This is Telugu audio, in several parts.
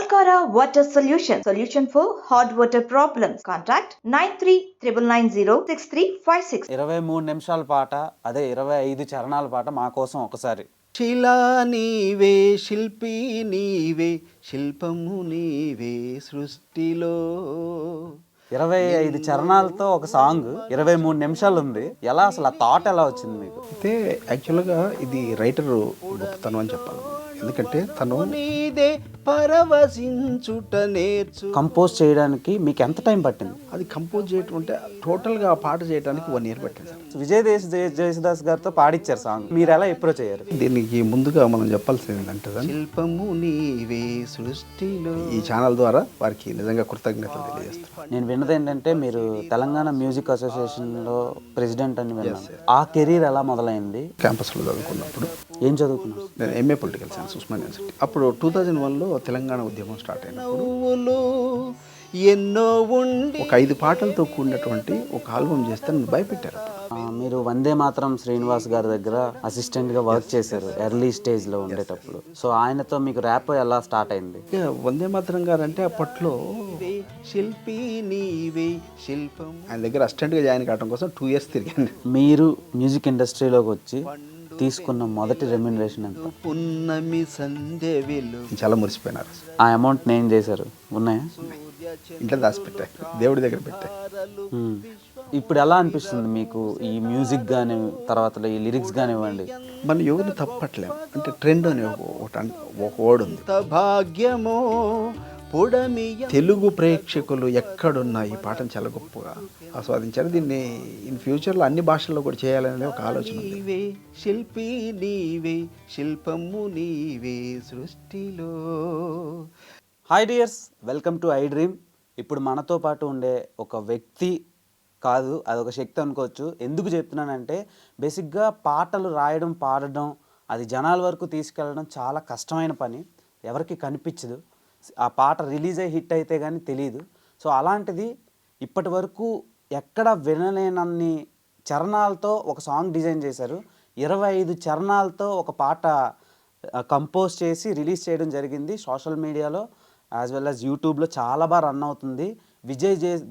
Volcara Water Solution for hot water problems. Contact 9399906356. 23 నిమిషాల పాట, అదే 25 చరణాల పాట మా కోసం ఒకసారి. శిలా నీవే, శిల్పి నీవే, శిల్పము నీవే సృష్టిలో. 25 చరణాలతో ఒక సాంగ్ 23 నిమిషాలు ఉంది. ఎలా అసలు ఆ థాట్ ఎలా వచ్చింది మీకు? అయితే యాక్చువల్గా ఇది రైటర్ గొప్పతనం అని చెప్పాలి. ఎందుకంటే తను నీదే పరవశించుట నేర్చు. కంపోజ్ చేయడానికి మీకు ఎంత టైం పట్టింది? అది కంపోజ్ చేయటం అంటే టోటల్గా ఆ పాట చేయడానికి 1 year పట్టింది సార్. జయసుదాస్ గారితో పాడిచ్చారు సాంగ్. మీరు ఎలా అప్రోచ్ అయ్యారు? దీనికి ముందుగా మనం చెప్పాల్సింది ఏంటంటే శిల్పము నీవే సృష్టిలో ఈ ఛానల్ ద్వారా వారికి నిజంగా కృతజ్ఞతలు తెలియజేస్తాను. నేను విన్నది ఏంటంటే మీరు తెలంగాణ మ్యూజిక్ అసోసియేషన్లో ప్రెసిడెంట్ అని విన్నాను. ఆ కెరీర్ ఎలా మొదలైంది? క్యాంపస్లో చదువుకున్నప్పుడు. ఏం చదువుకున్నారు? నేను MA political science Osmania university. అప్పుడు 2001లో తెలంగాణ ఉద్యమం స్టార్ట్ అయినప్పుడు ఎన్నో ఉండి ఒక 5 పాటలతో కూడినటువంటి ఒక ఆల్బమ్ చేస్తే నన్ను భయపెట్టారు. మీరు వందే మాత్రం శ్రీనివాస్ గారి దగ్గర అసిస్టెంట్గా వర్క్ చేశారు ఎర్లీ స్టేజ్లో ఉండేటప్పుడు. సో ఆయనతో మీకు ర్యాప్ ఎలా స్టార్ట్ అయింది? వందే మాత్రం గారు అంటే అప్పట్లో శిల్పి నీవే శిల్పం ఆయన దగ్గర అసిస్టెంట్గా జాయిన్ కావడం కోసం 2 years తిరిగాను. మీరు మ్యూజిక్ ఇండస్ట్రీలోకి వచ్చి తీసుకున్న మొదటి రెమ్యునరేషన్ ఎంత? పున్నమి సంధ్యవేలు. చాలా మురిసిపోయినారు. ఆ అమౌంట్ నేను చేశారు ఉన్నాయా? ఇంట్లో దాచిపెట్టా, దేవుడి దగ్గర పెట్టా. ఇప్పుడు ఎలా అనిపిస్తుంది మీకు ఈ మ్యూజిక్ కానీ తర్వాత ఈ లిరిక్స్ కానివ్వండి? మనం ఎవరిని తప్పట్లేము. అంటే ట్రెండ్ అని ఒక వర్డ్ ఉంది. భాగ్యమో తెలుగు ప్రేక్షకులు ఎక్కడున్నా ఈ పాటను చాలా గొప్పగా ఆస్వాదించారు. దీన్ని ఇన్ ఫ్యూచర్లో అన్ని భాషల్లో కూడా చేయాలనే ఒక ఆలోచన ఉంది. శిల్పి నీవే, శిల్పము నీవే సృష్టిలో. Hi dears, welcome to I dream. ఇప్పుడు మనతో పాటు ఉండే ఒక వ్యక్తి కాదు, అదొక శక్తి అనుకోవచ్చు. ఎందుకు చెప్తున్నానంటే బేసిక్గా పాటలు రాయడం, పాడడం, అది జనాల వరకు తీసుకెళ్ళడం చాలా కష్టమైన పని. ఎవరికి కనిపించదు. ఆ పాట రిలీజ్ అయ్యి హిట్ అయితే కానీ తెలియదు. సో అలాంటిది ఇప్పటి వరకు ఎక్కడ వినలేనన్ని చరణాలతో ఒక సాంగ్ డిజైన్ చేశారు. 25 చరణాలతో ఒక పాట కంపోజ్ చేసి రిలీజ్ చేయడం జరిగింది. సోషల్ మీడియాలో యాజ్ వెల్ యాజ్ యూట్యూబ్లో చాలా బాగా రన్ అవుతుంది.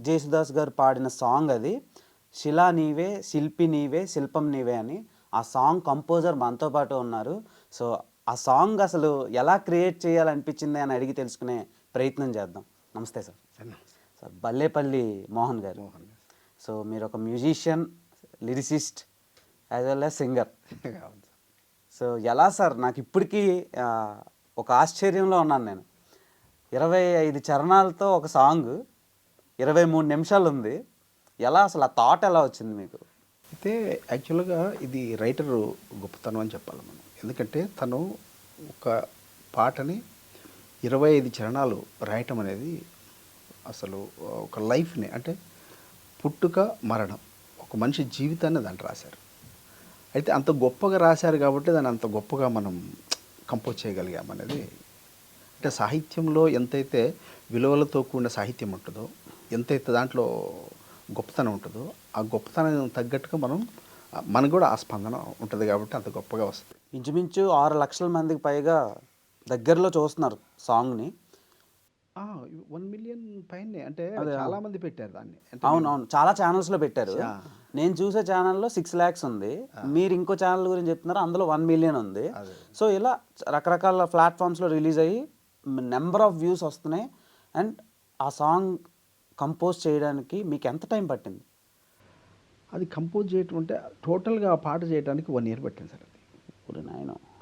జయసుదాస్ గారు పాడిన సాంగ్ అది. శిలా నీవే, శిల్పి నీవే, శిల్పం నీవే అని. ఆ సాంగ్ కంపోజర్ మనతో పాటు ఉన్నారు. సో ఆ సాంగ్ అసలు ఎలా క్రియేట్ చేయాలనిపించింది అని అడిగి తెలుసుకునే ప్రయత్నం చేద్దాం. నమస్తే సార్. సార్ బల్లేపల్లి మోహన్ గారు. సో మీరు ఒక musician, lyricist as well as singer. So ఎలా సార్, నాకు ఇప్పటికీ ఒక ఆశ్చర్యంలో ఉన్నాను నేను. 25 చరణాలతో ఒక సాంగ్ 23 నిమిషాలు ఉంది. ఎలా అసలు ఆ థాట్ ఎలా వచ్చింది మీకు? అయితే యాక్చువల్గా ఇది రైటర్ గొప్పతనం అని చెప్పాలి మనం. ఎందుకంటే తను ఒక పాటని 25 చరణాలు రాయటం అనేది అసలు ఒక లైఫ్ని, అంటే పుట్టుక మరణం, ఒక మనిషి జీవితాన్ని దాంట్లో రాశారు. అయితే అంత గొప్పగా రాశారు కాబట్టి దాన్ని అంత గొప్పగా మనం కంపోజ్ చేయగలిగామనేది. అంటే సాహిత్యంలో ఎంతైతే విలువలతో కూడిన సాహిత్యం ఉంటుందో, ఎంతైతే దాంట్లో గొప్పతనం ఉంటుందో, ఆ గొప్పతనం తగ్గట్టుగా మనకు కూడా ఆ స్పందన ఉంటుంది కాబట్టి అంత గొప్పగా వస్తుంది. ఇంచుమించు 6 లక్షల మందికి పైగా దగ్గరలో చూస్తున్నారు సాంగ్ని. 1 million పైనే, అంటే చాలా మంది పెట్టారు దాన్ని. అవునవును, చాలా ఛానల్స్లో పెట్టారు. నేను చూసే ఛానల్లో 6 lakhs ఉంది. మీరు ఇంకో ఛానల్ గురించి చెప్తున్నారు, అందులో 1 million ఉంది. సో ఇలా రకరకాల ప్లాట్ఫామ్స్లో రిలీజ్ అయ్యి నెంబర్ ఆఫ్ వ్యూస్ వస్తున్నాయి. అండ్ ఆ సాంగ్ కంపోజ్ చేయడానికి మీకు ఎంత టైం పట్టింది? అది కంపోజ్ చేయటం అంటే టోటల్గా ఆ పాట చేయడానికి 1 year పట్టింది సార్. అది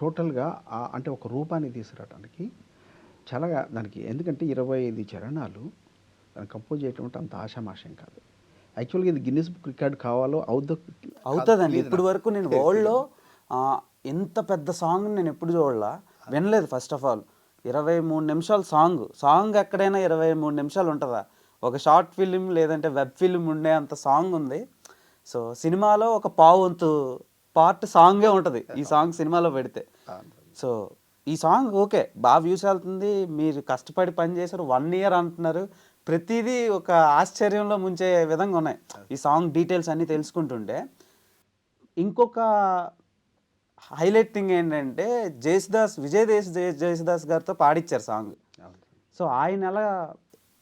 టోటల్గా అంటే ఒక రూపాన్ని తీసుకురావడానికి చాలా దానికి. ఎందుకంటే 25 చరణాలు దాన్ని కంపోజ్ చేయటం అంటే అంత ఆషామాషం కాదు. యాక్చువల్గా ఇది గిన్నిస్ బుక్ రికార్డ్ కావాలో అవుతుందండి. ఇప్పుడు వరకు నేను వరల్డ్లో ఎంత పెద్ద సాంగ్ నేను ఎప్పుడు వినలేదు. ఫస్ట్ ఆఫ్ ఆల్ 23 నిమిషాల సాంగ్ ఎక్కడైనా 23 నిమిషాలు ఉంటుందా? ఒక షార్ట్ ఫిలిం లేదంటే వెబ్ ఫిలిం ఉండే అంత సాంగ్ ఉంది. సో సినిమాలో ఒక పావువంతు పార్ట్ సాంగే ఉంటుంది ఈ సాంగ్ సినిమాలో పెడితే. సో ఈ సాంగ్ ఓకే, బాగా వ్యూస్ వెళ్తుంది. మీరు కష్టపడి పని చేశారు, 1 year అంటున్నారు. ప్రతిదీ ఒక ఆశ్చర్యంలో ముంచే విధంగా ఉన్నాయి ఈ సాంగ్ డీటెయిల్స్ అన్నీ తెలుసుకుంటుంటే. ఇంకొక హైలైట్ థింగ్ ఏంటంటే జయసుదాస్ గారితో పాడిచ్చారు సాంగ్. సో ఆయన ఎలా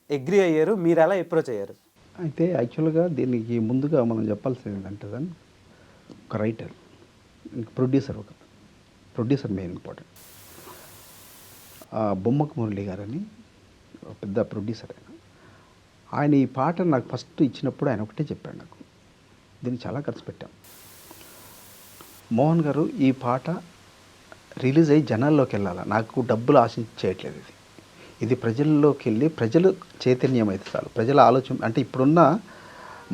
అగ్రి అయ్యారు, మీరు ఎలా అప్రోచ్ అయ్యారు? అయితే యాక్చువల్గా దీనికి ముందుగా మనం చెప్పాల్సింది ఏంటంటే దాన్ని ఒక రైటర్, ప్రొడ్యూసర్ మెయిన్ ఇంపార్టెంట్. బొమ్మకు మురళి గారని ఒక పెద్ద ప్రొడ్యూసర్ ఆయన ఈ పాట నాకు ఫస్ట్ ఇచ్చినప్పుడు ఆయన ఒకటే చెప్పాడు, నాకు దీన్ని చాలా ఖర్చు పెట్టాం మోహన్ గారు, ఈ పాట రిలీజ్ అయ్యి జనాల్లోకి వెళ్ళాలి, నాకు డబ్బులు ఆశించేయట్లేదు, ఇది ప్రజల్లోకి వెళ్ళి ప్రజలు చైతన్యం అయితే చాలు, ప్రజల ఆలోచన. అంటే ఇప్పుడున్న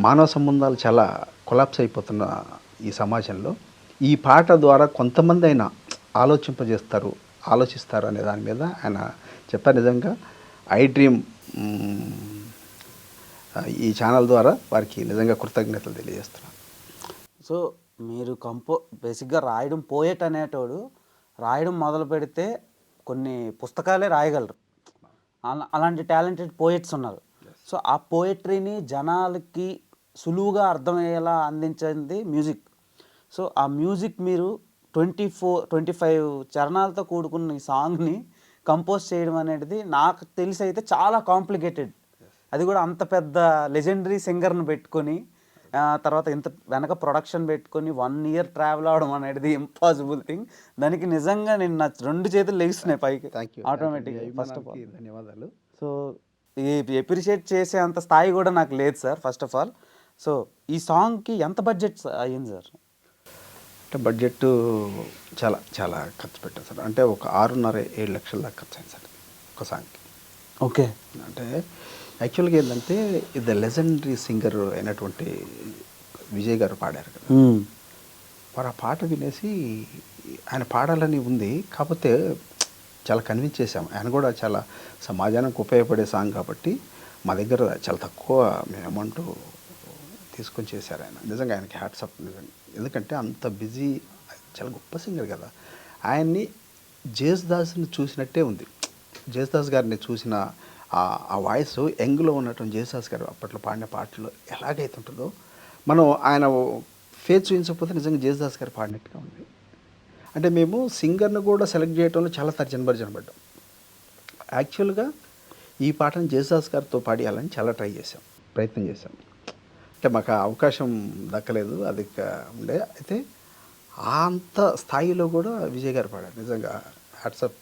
మానవ సంబంధాలు చాలా కొలాప్స్ అయిపోతున్న ఈ సమాజంలో ఈ పాట ద్వారా కొంతమంది అయినా ఆలోచిస్తారు అనే దాని మీద ఆయన చెప్పారు. నిజంగా ఐ డ్రీమ్ ఈ ఛానల్ ద్వారా వారికి నిజంగా కృతజ్ఞతలు తెలియజేస్తున్నాను. సో మీరు బేసిక్గా రాయడం, పోయెట్ అనేటోడు రాయడం మొదలు పెడితే కొన్ని పుస్తకాలే రాయగలరు, అలాంటి టాలెంటెడ్ పోయెట్స్ ఉన్నారు. సో ఆ పోయట్రీని జనాలకి సులువుగా అర్థమయ్యేలా అందించింది మ్యూజిక్. సో ఆ మ్యూజిక్ మీరు 25 చరణాలతో కూడుకున్న ఈ సాంగ్ని కంపోజ్ చేయడం అనేది నాకు తెలిసి అయితే చాలా కాంప్లికేటెడ్. అది కూడా అంత పెద్ద లెజెండరీ సింగర్ని పెట్టుకొని తర్వాత ఇంత వెనక ప్రొడక్షన్ పెట్టుకొని 1 year ట్రావెల్ అవడం అనేది ఇంపాసిబుల్ థింగ్. దానికి నిజంగా నేను నా 2 చేతులు లెగిస్తున్నాయి పైకి ఆటోమేటిక్గా. ఫస్ట్ ఆఫ్ ఆల్ ధన్యవాదాలు. సో ఈ అప్రిషియేట్ చేసే అంత స్థాయి కూడా నాకు లేదు sir, first of all. So ఈ సాంగ్కి ఎంత బడ్జెట్ అయ్యింది సార్? అంటే బడ్జెట్ చాలా చాలా ఖర్చు పెట్టాను సార్. అంటే ఒక 6.5-7 లక్షల దాకా ఖర్చు అయింది సార్ ఒక సాంగ్కి. ఓకే. అంటే యాక్చువల్గా ఏంటంటే ఇది లెజెండరీ సింగర్ అయినటువంటి విజయ్ గారు పాడారు కదా, వారు ఆ పాట వినేసి ఆయన పాడాలని ఉంది, కాకపోతే చాలా కన్విన్స్ చేసాము. ఆయన కూడా చాలా సమాజానికి ఉపయోగపడే సాంగ్ కాబట్టి మా దగ్గర చాలా తక్కువ మేము అమౌంట్ తీసుకొని చేశారు ఆయన. నిజంగా ఆయనకి హ్యాట్సప్ నిజంగా. ఎందుకంటే అంత బిజీ, చాలా గొప్ప సింగర్ కదా. ఆయన్ని జేసుదాస్ని చూసినట్టే ఉంది. జేసుదాస్ గారిని చూసిన ఆ వాయిస్, యంగ్లో ఉన్నటువంటి జేసుదాస్ గారు అప్పట్లో పాడిన పాటలు ఎలాగైతే ఉంటుందో, మనం ఆయన ఫేస్ చూపించకపోతే నిజంగా జేసుదాస్ గారు పాడినట్టుగా ఉంది. అంటే మేము సింగర్ని కూడా సెలెక్ట్ చేయడంలో చాలా తర్జన పడ్డాం. యాక్చువల్గా ఈ పాటను జేసుదాస్ గారితో పాడియాలని చాలా ప్రయత్నం చేశాం. అంటే మాకు ఆ అవకాశం దక్కలేదు, అది ఉండే. అయితే అంత స్థాయిలో కూడా విజయ్ గారు పాడారు. నిజంగా హ్యాట్సప్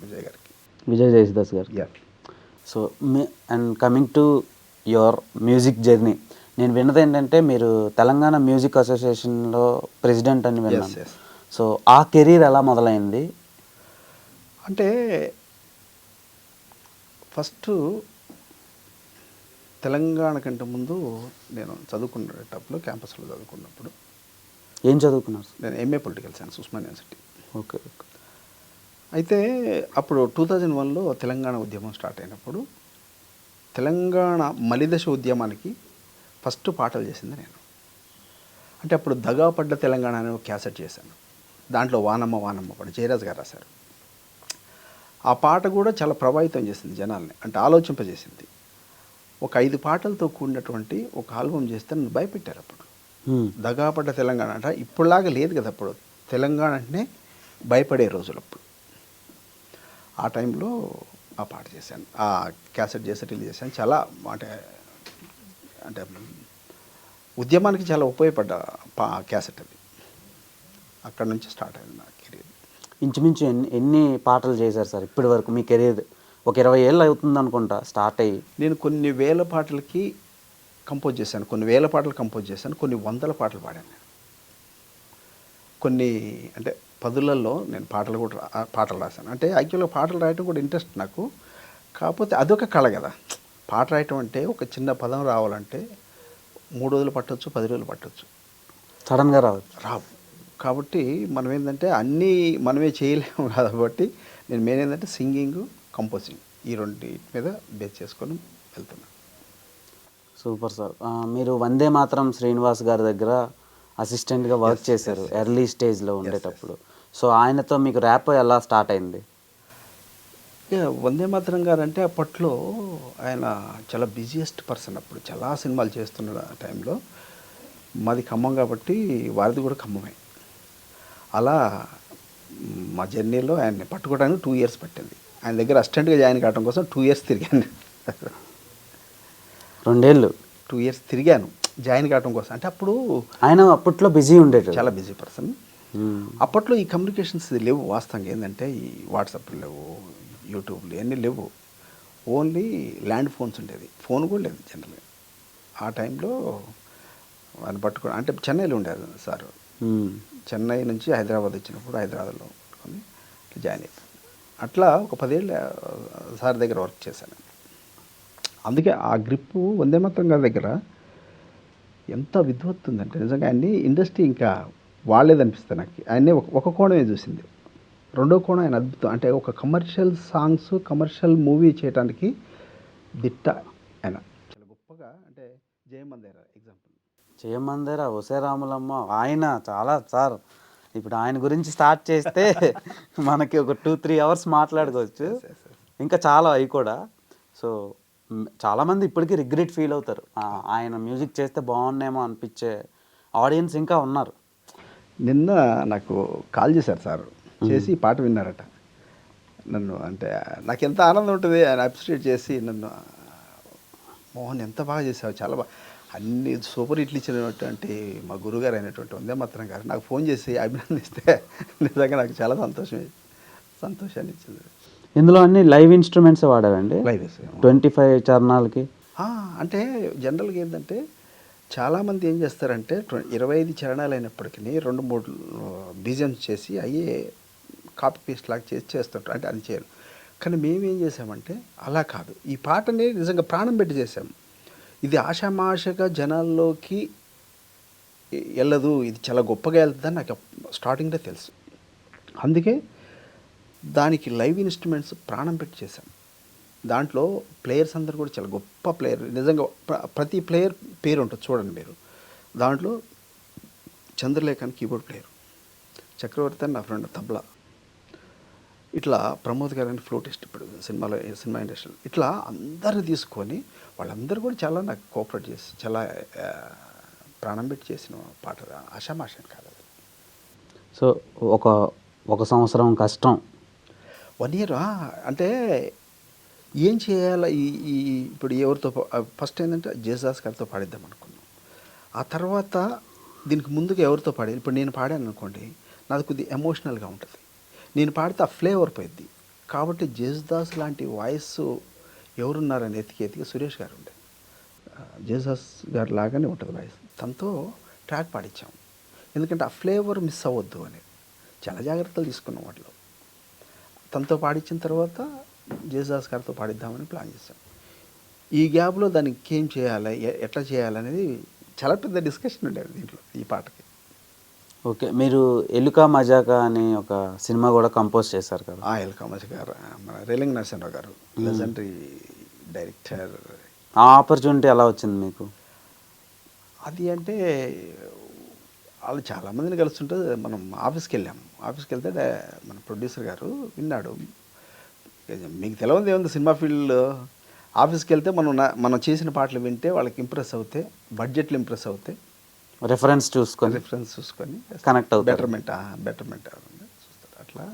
విజయ్ గారికి, విజయ్ జేసుదాస్ గారు. So and coming to your music journey, నేను విన్నది ఏంటంటే మీరు తెలంగాణ మ్యూజిక్ అసోసియేషన్లో ప్రెసిడెంట్ అని విన్నాను. సో ఆ కెరీర్ ఎలా మొదలైంది? అంటే ఫస్ట్ తెలంగాణ కంటే ముందు నేను చదువుకునేటప్పుడు క్యాంపస్లో చదువుకున్నప్పుడు. ఏం చదువుకున్నారు? నేను MA political science, Osman university. Okay. అయితే అప్పుడు 2001లో తెలంగాణ ఉద్యమం స్టార్ట్ అయినప్పుడు తెలంగాణ మలిదశ ఉద్యమానికి ఫస్ట్ పాటలు చేసింది నేను. అంటే అప్పుడు దగాపడ్డ తెలంగాణ అనే ఒక క్యాసెట్ చేశాను. దాంట్లో వానమ్మ పాట జయరాజ్ గారు రాశారు. ఆ పాట కూడా చాలా ప్రభావితం చేసింది జనాల్ని, అంటే ఆలోచింపజేసింది. ఒక 5 పాటలతో కూడినటువంటి ఒక ఆల్బమ్ చేస్తే నన్ను భయపెట్టారు అప్పుడు. దగాపడ్డ తెలంగాణ అంటే ఇప్పుడులాగా లేదు కదా, అప్పుడు తెలంగాణ అంటే భయపడే రోజులు అప్పుడు. ఆ టైంలో ఆ పాట చేశాను, ఆ క్యాసెట్ చేసి రిలీజ్ చేశాను. చాలా అంటే ఉద్యమానికి చాలా ఉపయోగపడ్డ క్యాసెట్ అది. అక్కడ నుంచి స్టార్ట్ అయింది నా కెరీర్. ఇంచుమించు ఎన్ని పాటలు చేశారు సార్ ఇప్పటి వరకు మీ కెరీర్? ఒక 20 ఏళ్ళు అవుతుంది అనుకుంటా స్టార్ట్ అయ్యి. నేను కొన్ని వేల పాటలకి కంపోజ్ చేశాను, కొన్ని వేల పాటలు కంపోజ్ చేశాను, కొన్ని వందల పాటలు పాడాను నేను. కొన్ని అంటే 10లలో నేను పాటలు రాశాను. అంటే యాక్చువల్గా పాటలు రాయటం కూడా ఇంట్రెస్ట్ నాకు. కాకపోతే అదొక కళ కదా. పాట రాయటం అంటే ఒక చిన్న పదం రావాలంటే 3 రోజులు పట్టవచ్చు, 10 రోజులు పట్టవచ్చు, సడన్గా రావు. కాబట్టి మనం ఏంటంటే అన్నీ మనమే చేయలేము కాబట్టి నేను మెయిన్ ఏంటంటే సింగింగ్, కంపోజింగ్, ఈ 2 మీద బేస్ చేసుకొని వెళ్తున్నాను. Super sir. మీరు వందే మాతరం శ్రీనివాస్ గారి దగ్గర అసిస్టెంట్గా వర్క్ చేశారు ఎర్లీ స్టేజ్లో ఉండేటప్పుడు. సో ఆయనతో మీకు ర్యాప్ ఎలా స్టార్ట్ అయింది? వందే మాతరం గారు అంటే అప్పట్లో ఆయన చాలా బిజియెస్ట్ పర్సన్. అప్పుడు చాలా సినిమాలు చేస్తున్న టైంలో, మాది ఖమ్మం కాబట్టి వారిది కూడా ఖమ్మమే. అలా మా జర్నీలో ఆయన్ని పట్టుకోవడానికి 2 years పట్టింది. ఆయన దగ్గర అసిస్టెంట్గా జాయిన్ కావడం కోసం 2 ఇయర్స్ తిరిగాను. 2 ఏళ్ళు 2 ఇయర్స్ తిరిగాను జాయిన్ కావడం కోసం. అంటే అప్పుడు ఆయన అప్పట్లో బిజీ ఉండేది, చాలా బిజీ పర్సన్. అప్పట్లో ఈ కమ్యూనికేషన్స్ లేవు. వాస్తవంగా ఏంటంటే ఈ వాట్సాప్లు లేవు, యూట్యూబ్లు ఇవన్నీ లేవు. ఓన్లీ ల్యాండ్ ఫోన్స్ ఉండేది, ఫోన్ కూడా లేదు జనరల్గా. ఆ టైంలో ఆయన పట్టుకొని, అంటే చెన్నైలో ఉండేది సార్. చెన్నై నుంచి హైదరాబాద్ వచ్చినప్పుడు హైదరాబాద్లో పట్టుకొని జాయిన్ అయిపోయాను. అట్లా ఒక 10 ఏళ్ళు సార్ దగ్గర వర్క్ చేశాను. అందుకే ఆ గ్రిప్పు వందే మాతరం గారి దగ్గర ఎంత విద్వత్తు ఉందంటే నిజంగా ఆయన్ని ఇండస్ట్రీ ఇంకా వాడలేదనిపిస్తుంది నాకు. ఆయన్ని ఒక కోణమే చూసింది. రెండో కోణం ఆయన అద్భుతం. అంటే ఒక కమర్షియల్ సాంగ్స్, కమర్షియల్ మూవీ చేయడానికి దిట్ట ఆయన. చాలా గొప్పగా, అంటే జయమందేరా ఎగ్జాంపుల్. జయమందేరా, ఒసే రాములమ్మ, ఆయన చాలా సార్. ఇప్పుడు ఆయన గురించి స్టార్ట్ చేస్తే మనకి ఒక 2-3 అవర్స్ మాట్లాడుకోవచ్చు. ఇంకా చాలా అవి కూడా. సో చాలామంది ఇప్పటికీ రిగ్రెట్ ఫీల్ అవుతారు, ఆయన మ్యూజిక్ చేస్తే బాగున్నేమో అనిపించే ఆడియన్స్ ఇంకా ఉన్నారు. నిన్న నాకు కాల్ చేశారు సార్, చేసి ఈ పాట విన్నారట. నన్ను, అంటే నాకు ఎంత ఆనందం ఉంటుంది. ఆయన అప్రిషియేట్ చేసి నన్ను, మోహన్ ఎంత బాగా చేసావు, చాలా బాగా, అన్ని సూపర్ హిట్లు ఇచ్చినటువంటి మా గురుగారు అయినటువంటి వందే మాతరం గారు నాకు ఫోన్ చేసి అభినందిస్తే నిజంగా నాకు చాలా సంతోషాన్ని ఇచ్చింది. ఇందులో అన్ని లైవ్ ఇన్స్ట్రుమెంట్స్ వాడారండి, లైవ్ 25 చరణాలకి. అంటే జనరల్గా ఏంటంటే చాలామంది ఏం చేస్తారంటే 25 చరణాలు అయినప్పటికీ 2-3 బీజిఎమ్స్ చేసి అయ్యే కాపీ పేస్ట్ లాగా చేస్తుంటారు. అంటే అది చేయరు. కానీ మేమేం చేసామంటే అలా కాదు, ఈ పాటని నిజంగా ప్రాణం పెట్టి చేసాం. ఇది ఆషామాషగా జనాల్లోకి వెళ్ళదు, ఇది చాలా గొప్పగా వెళ్తుందని నాకు స్టార్టింగ్లో తెలుసు. అందుకే దానికి లైవ్ ఇన్స్ట్రుమెంట్స్ ప్రాణం పెట్టి చేశాం. దాంట్లో ప్లేయర్స్ అందరూ కూడా చాలా గొప్ప ప్లేయర్. నిజంగా ప్రతి ప్లేయర్ పేరు ఉంటుంది చూడండి మీరు. దాంట్లో చంద్రలేఖ అని కీబోర్డ్ ప్లేయర్, చక్రవర్తి అని నా ఫ్రెండ్ తబలా, ఇట్లా ప్రమోద్ గారు అని ఫ్లూటిస్ట్ ఇప్పుడు సినిమా ఇండస్ట్రీలో, ఇట్లా అందరిని తీసుకొని వాళ్ళందరూ కూడా చాలా నాకు కోఆపరేట్ చేసి చాలా ప్రాణం పెట్టి చేసిన పాట. ఆషామాషం కాదు అది. సో ఒక సంవత్సరం కష్టం, 1 ఇయర్. అంటే ఏం చేయాలి, ఈ ఇప్పుడు ఎవరితో ఫస్ట్ ఏంటంటే జేసదాస్ గారితో పాడిద్దాం అనుకున్నాం. ఆ తర్వాత దీనికి ముందుగా ఎవరితో పాడి, ఇప్పుడు నేను పాడాను అనుకోండి, నాది కొద్దిగా ఎమోషనల్గా ఉంటుంది, నేను పాడితే ఆ ఫ్లేవర్ పోయిద్ది. కాబట్టి జేసదాస్ లాంటి వాయిస్ ఎవరున్నారని ఎతికి సురేష్ గారు ఉండే, జేసదాస్ గారు లాగానే ఉంటుంది వాయిస్, తనతో ట్రాక్ పాడించాం. ఎందుకంటే ఆ ఫ్లేవర్ మిస్ అవ్వద్దు అని చాలా జాగ్రత్తలు తీసుకున్నాం వాటిలో. తనతో పాడించిన తర్వాత జేసదాస్ గారితో పాడిద్దామని ప్లాన్ చేశాం. ఈ గ్యాప్లో దానికి ఏం చేయాలి, ఎట్లా చేయాలనేది చాలా పెద్ద డిస్కషన్ ఉండేది దీంట్లో, ఈ పాటకి. ఓకే, మీరు ఎలుకా మజాకా అని ఒక సినిమా కూడా కంపోజ్ చేశారు కదా. ఎలుకా మజాకా మన రేలింగ్ నరసింహరావు గారు లెజెండరీ డైరెక్టర్. ఆ ఆపర్చునిటీ ఎలా వచ్చింది మీకు? అది అంటే వాళ్ళు చాలామందిని కలుస్తుంటే మనం ఆఫీస్కి వెళ్ళాము. ఆఫీస్కి వెళ్తే మన ప్రొడ్యూసర్ గారు విన్నాడు. మీకు తెలియదు ఏముంది సినిమా ఫీల్డ్లో, ఆఫీస్కి వెళ్తే మనం చేసిన పాటలు వింటే వాళ్ళకి ఇంప్రెస్ అవుతాయి, బడ్జెట్లు ఇంప్రెస్ అవుతాయి, రెఫరెన్స్ చూసుకొని కనెక్ట్ అవుతారు, బెటర్మెంట్ చూస్తారు. అట్లా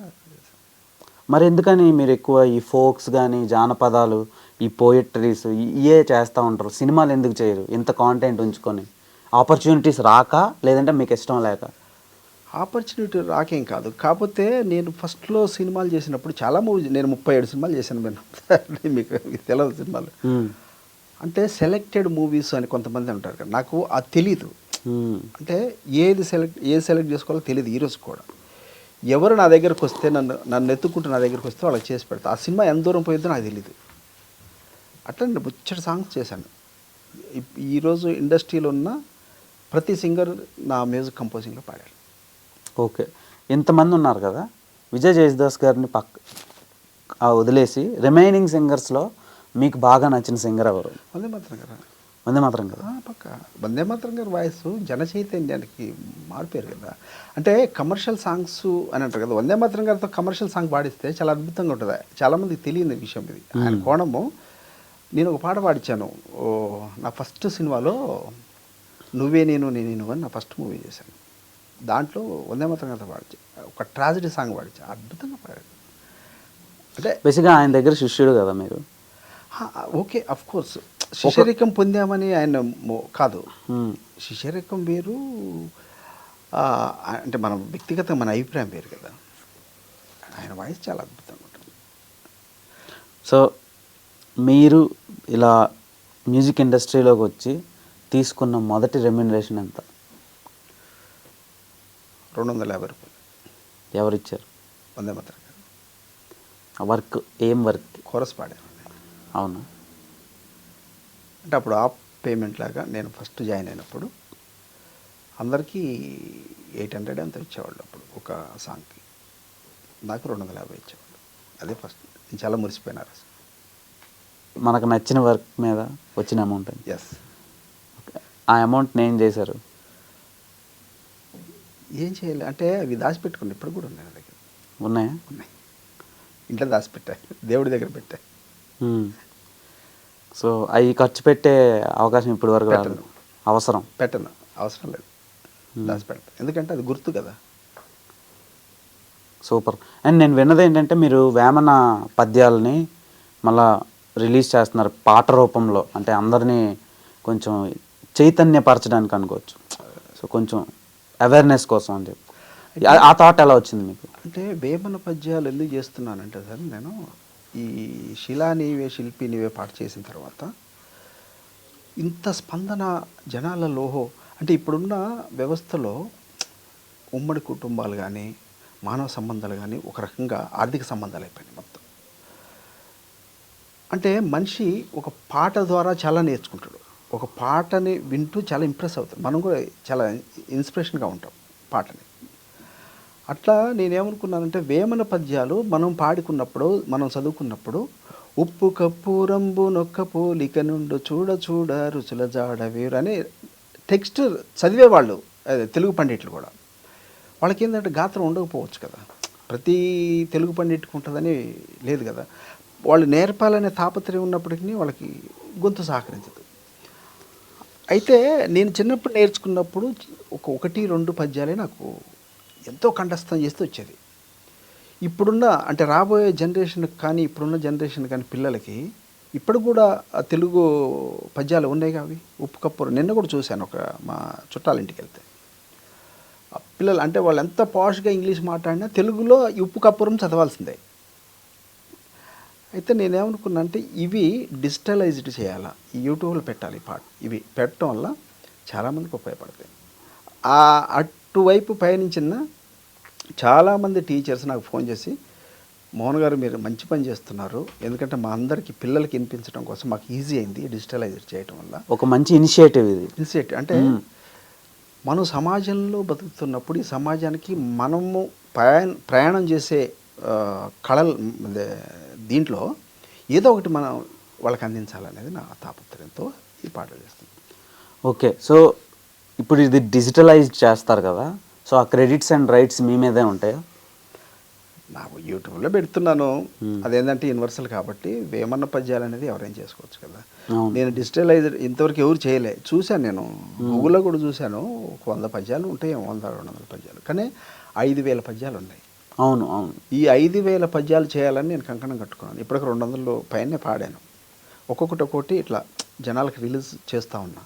మరి ఎందుకని మీరు ఎక్కువ ఈ ఫోక్స్ కానీ జానపదాలు, ఈ పోయిటరీస్ ఇవే చేస్తూ ఉంటారు, సినిమాలు ఎందుకు చేయరు? ఇంత కాంటెంట్ ఉంచుకొని ఆపర్చునిటీస్ రాక, లేదంటే మీకు ఇష్టం లేక? ఆపర్చునిటీ రాకేం కాదు. కాకపోతే నేను ఫస్ట్లో సినిమాలు చేసినప్పుడు చాలా నేను 37 సినిమాలు చేశాను. మీకు తెలియదు సినిమాలు అంటే సెలెక్టెడ్ మూవీస్ అని కొంతమంది అంటారు కదా, నాకు అది తెలీదు. అంటే ఏది సెలెక్ట్ చేసుకోవాలో తెలియదు ఈరోజు కూడా. ఎవరు నా దగ్గరకు వస్తే నన్ను ఎత్తుకుంటూ నా దగ్గరకు వస్తే వాళ్ళకి చేసి పెడతా. ఆ సినిమా ఎంత దూరం పోయిద్దో నాకు తెలీదు. అట్లా నేను ముచ్చటి సాంగ్స్ చేశాను. ఈరోజు ఇండస్ట్రీలో ఉన్న ప్రతి సింగర్ నా మ్యూజిక్ కంపోజింగ్లో పాడారు. ఓకే, ఇంతమంది ఉన్నారు కదా, విజయ్ జేసుదాస్ గారిని వదిలేసి రిమైనింగ్ సింగర్స్లో మీకు బాగా నచ్చిన సింగర్ ఎవరు? వందే మాతరం గారు. వందే మాతరం గారు పక్క వందే మాతరం గారు వాయిస్ జన చైతన్యానికి మారిపోయారు కదా. అంటే కమర్షియల్ సాంగ్స్ అని అంటారు కదా, వందే మాతరం గారితో కమర్షియల్ సాంగ్ పాడిస్తే చాలా అద్భుతంగా ఉంటుంది. చాలామందికి తెలియని విషయం ఇది. ఆయన కోణము. నేను ఒక పాట పాడించాను నా ఫస్ట్ సినిమాలో, నువ్వే నేను నేను అని నా ఫస్ట్ మూవీ చేశాను. దాంట్లో వందే మాతరం గారితో పాడించా, ఒక ట్రాజడీ సాంగ్ పాడించా, అద్భుతంగా పాడాడు. అంటే బేసిక్గా ఆయన దగ్గర శిష్యుడు కదా మీరు. ఓకే, అఫ్ కోర్స్ శిష్యరికం పొందామని ఆయన కాదు. మ్మ్. శిష్యరికం వేరు, అంటే మనం వ్యక్తిగతంగా మన అభిప్రాయం వేరు కదా. ఆయన వాయిస్ చాలా అద్భుతంగా ఉంటుంది. సో మీరు ఇలా మ్యూజిక్ ఇండస్ట్రీలోకి వచ్చి తీసుకున్న మొదటి రెమ్యునరేషన్ ఎంత? 250 రూపాయలు. ఎవరిచ్చారు? వందే మాత్రం గారు. వర్క్ ఏం వర్క్? కోరస్ పాడాను. అవునా? అంటే అప్పుడు ఆఫ్ పేమెంట్ లాగా నేను ఫస్ట్ జాయిన్ అయినప్పుడు అందరికీ 800 అంత ఇచ్చేవాళ్ళు. అప్పుడు ఒక సాంగ్కి నాకు 250 ఇచ్చేవాళ్ళు. అదే ఫస్ట్. నేను చాలా మురిసిపోయినారు అసలు. మనకు నచ్చిన వర్క్ మీద వచ్చిన అమౌంట్ అండి. ఎస్. ఆ అమౌంట్ని ఏం చేశారు? ఏం చేయాలి అంటే అవి దాచిపెట్టుకుని ఇప్పుడు కూడా ఉన్నాయి నా దగ్గర. ఉన్నాయా? ఉన్నాయి. ఇంట్లో దాచిపెట్టా, దేవుడి దగ్గర పెట్టా. సో అవి ఖర్చు పెట్టే అవకాశం ఇప్పుడు వరకు రాలేదు. పెట్టను, అవసరం లేదు. దాచిపెడతా, ఎందుకంటే అది గుర్తు కదా. సూపర్. అండ్ నేను విన్నది ఏంటంటే మీరు వేమన పద్యాలని మళ్ళా రిలీజ్ చేస్తున్నారు పాట రూపంలో, అంటే అందరినీ కొంచెం చైతన్యపరచడానికి అనుకోవచ్చు. సో కొంచెం అవేర్నెస్ కోసం అని చెప్పి ఆ థాట్ ఎలా వచ్చింది మీకు? అంటే వేమన పద్యాలు ఎందుకు చేస్తున్నానంటే సార్, నేను ఈ శిలా నీవే శిల్పి నీవే పాట చేసిన తర్వాత ఇంత స్పందన జనాలలో, అంటే ఇప్పుడున్న వ్యవస్థలో ఉమ్మడి కుటుంబాలు కానీ మానవ సంబంధాలు కానీ ఒక రకంగా ఆర్థిక సంబంధాలు అయిపోయినాయి మొత్తం. అంటే మనిషి ఒక పాట ద్వారా చాలా నేర్చుకుంటాడు. ఒక పాటని వింటూ చాలా ఇంప్రెస్ అవుతాడు. మనం కూడా చాలా ఇన్స్పిరేషన్గా ఉంటాం పాటని. అట్లా నేనేమనుకున్నానంటే వేమన పద్యాలు మనం పాడుకున్నప్పుడు, మనం చదువుకున్నప్పుడు, ఉప్పు కప్పు రంబు నొక్క పోలిక నుండు చూడ చూడ రుచుల జాడ వేరు అనే టెక్స్ట్ చదివేవాళ్ళు తెలుగు పండితులు కూడా. వాళ్ళకి ఏంటంటే గాత్రం ఉండకపోవచ్చు కదా, ప్రతి తెలుగు పండితుడికి ఉంటుందని లేదు కదా. వాళ్ళు నేర్పాలనే తాపత్రయం ఉన్నప్పటికీ వాళ్ళకి గొంతు సహకరించదు. అయితే నేను చిన్నప్పుడు నేర్చుకున్నప్పుడు ఒకటి రెండు పద్యాలే నాకు ఎంతో కంఠస్థం చేస్తూ వచ్చేది. ఇప్పుడున్న అంటే రాబోయే జనరేషన్కి కానీ ఇప్పుడున్న జనరేషన్ కానీ పిల్లలకి ఇప్పుడు కూడా తెలుగు పద్యాలు ఉన్నాయి అవి. ఉప్పు కప్పు నిన్న కూడా చూశాను ఒక మా చుట్టాలింటికి వెళ్తే, పిల్లలు అంటే వాళ్ళు ఎంత పాష్గా ఇంగ్లీష్ మాట్లాడినా తెలుగులో ఉప్పు కప్పురం చదవాల్సిందే. అయితే నేనేమనుకున్నా అంటే ఇవి డిజిటలైజ్డ్ చేయాలా, ఈ యూట్యూబ్లో పెట్టాలి ఈ పాట. ఇవి పెట్టడం వల్ల చాలామందికి ఉపయోగపడతాయి. అటువైపు పయనించిన చాలామంది టీచర్స్ నాకు ఫోన్ చేసి, మోహన్ గారు మీరు మంచి పని చేస్తున్నారు, ఎందుకంటే మా అందరికీ పిల్లలకి వినిపించడం కోసం మాకు ఈజీ అయింది డిజిటలైజ్ చేయడం వల్ల. ఒక మంచి ఇనిషియేటివ్ ఇది. ఇనిషియేటివ్ అంటే మనం సమాజంలో బతుకుతున్నప్పుడు ఈ సమాజానికి మనము ప్రయాణం చేసే కళలు దీంట్లో ఏదో ఒకటి మనం వాళ్ళకి అందించాలనేది నా తాపత్రయంతో ఈ పాటలు చేస్తాను. ఓకే, సో ఇప్పుడు ఇది డిజిటలైజ్ చేస్తారు కదా, సో ఆ క్రెడిట్స్ అండ్ రైట్స్ మీ మీదే ఉంటాయా? నాకు యూట్యూబ్లో పెడుతున్నాను, అదేంటంటే యూనివర్సల్ కాబట్టి వేమన్న పద్యాలు అనేది ఎవరైనా చేసుకోవచ్చు కదా. నేను డిజిటలైజ్డ్ ఇంతవరకు ఎవరు చేయలే. చూశాను, నేను గూగుల్లో కూడా చూశాను, ఒక 100 పద్యాలు ఉంటాయి, 100-200 పద్యాలు, కానీ 5000 పద్యాలు ఉన్నాయి. అవును అవును. ఈ 5000 పద్యాలు చేయాలని నేను కంకణం కట్టుకున్నాను. ఇప్పటికి 200 పైనే పాడాను. ఒక్కొక్కటి ఇట్లా జనాలకు రిలీజ్ చేస్తూ ఉన్నా.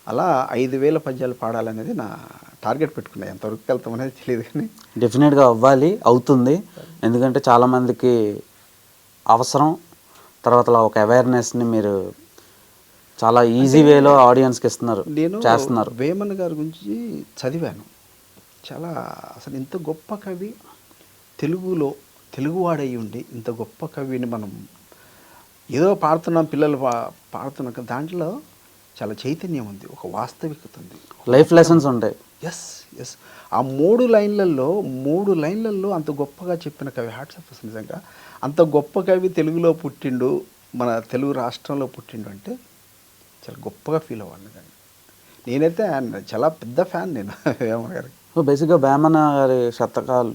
అలా 5000 పద్యాలు పాడాలనేది నా టార్గెట్ పెట్టుకున్నాను. ఎంతవరకు వెళ్తామనేది తెలియదు కానీ డెఫినెట్గా అవ్వాలి, అవుతుంది. ఎందుకంటే చాలామందికి అవసరం. తర్వాత ఒక అవేర్నెస్ని మీరు చాలా ఈజీ వేలో ఆడియన్స్కి ఇస్తున్నారు, చేస్తున్నారు. వేమన్ గారి గురించి చదివాను చాలా. అసలు ఇంత గొప్ప కవి తెలుగులో తెలుగువాడై ఉండి ఇంత గొప్ప కవిని మనం ఏదో పాడుతున్నాం, పిల్లలు పాడుతున్నాం కదా, దాంట్లో చాలా చైతన్యం ఉంది, ఒక వాస్తవికత ఉంది, లైఫ్ లెసన్స్ ఉంటాయి. Yes yes. ఆ 3 లైన్లలో అంత గొప్పగా చెప్పిన కవి హార్ట్స్ ఆఫ్ నిజంగా. అంత గొప్ప కవి తెలుగులో పుట్టిండు, మన తెలుగు రాష్ట్రంలో పుట్టిండు అంటే చాలా గొప్పగా ఫీల్ అవ్వాలి. కానీ నేనైతే చాలా పెద్ద ఫ్యాన్ నేను వేమన గారికి. సో బేసిక్గా వేమన గారి శతకాలు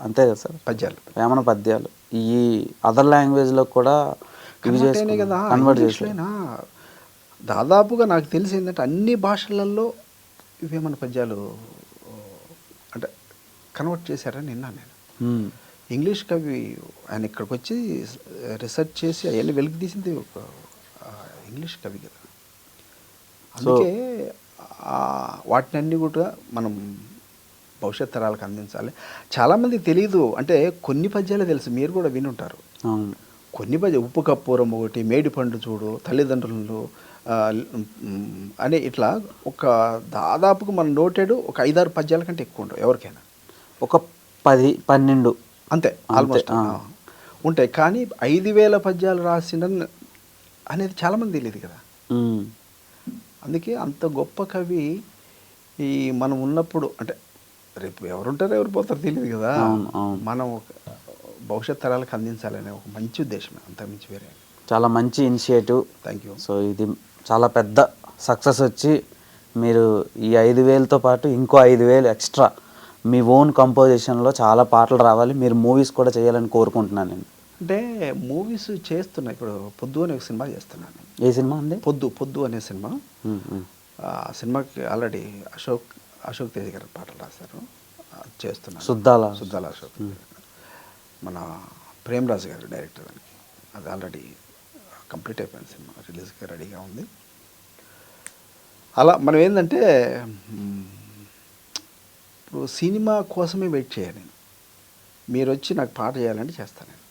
అంతే కదా సార్, పద్యాలు, వేమన పద్యాలు ఈ అదర్ లాంగ్వేజ్లో కూడా కదా, కన్వర్ట్ చేసి దాదాపుగా నాకు తెలిసి ఏంటంటే అన్ని భాషలలో వేమన పద్యాలు అంటే కన్వర్ట్ చేశారని విన్నాను నేను. ఇంగ్లీష్ కవి ఆయన ఇక్కడికి వచ్చి రీసెర్చ్ చేసి అవన్నీ వెలికి తీసింది ఒక ఇంగ్లీష్ కవి కదా. అందుకే వాటినన్నీ కూడా మనం భవిష్యత్ తరాలకు అందించాలి. చాలామంది తెలియదు, అంటే కొన్ని పద్యాలే తెలుసు, మీరు కూడా వినుంటారు. కొన్ని పద్యాలు ఉప్పు కప్పూరం ఒకటి, మేడి పండు చూడు, తల్లిదండ్రులు అని ఇట్లా ఒక దాదాపుగా మనం నోటెడ్ ఒక 5-6 పద్యాల కంటే ఎక్కువ ఉండవు ఎవరికైనా, ఒక 10-12 అంతే ఆల్మోస్ట్ ఉంటాయి. కానీ 5,000 పద్యాలు రాసిన అనేది చాలామంది తెలియదు కదా. అందుకే అంత గొప్ప కవి ఈ మనం ఉన్నప్పుడు, అంటే రేపు ఎవరుంటారో ఎవరు పోతారో తెలియదు కదా, మనం భవిష్యత్ తరాలకు అందించాలనే ఒక మంచి ఉద్దేశమే, అంతకుమించి వేరే. చాలా మంచి ఇనిషియేటివ్. Thank you. సో ఇది చాలా పెద్ద సక్సెస్ వచ్చి మీరు ఈ 5,000తో పాటు ఇంకో 5,000 ఎక్స్ట్రా మీ ఓన్ కంపోజిషన్లో చాలా పాటలు రావాలి, మీరు మూవీస్ కూడా చేయాలని కోరుకుంటున్నాను నేను. అంటే మూవీస్ చేస్తున్నా, ఇప్పుడు పొద్దు అనే ఒక సినిమా చేస్తున్నాను. ఏ సినిమా అండి? పొద్దు అనే సినిమా. ఆ సినిమాకి ఆల్రెడీ అశోక్ తేజ్ గారు పాటలు రాశారు, చేస్తున్నాను. సుద్దాల అశోక్, మన ప్రేమరాజు గారు డైరెక్టర్. దానికి అది ఆల్రెడీ కంప్లీట్ అయిపోయింది, సినిమా రిలీజ్కి రెడీగా ఉంది. అలా మనం ఏంటంటే ఇప్పుడు సినిమా కోసమే వెయిట్ చేయాలి నేను. మీరు వచ్చి నాకు పాట చేయాలంటే చేస్తాను నేను.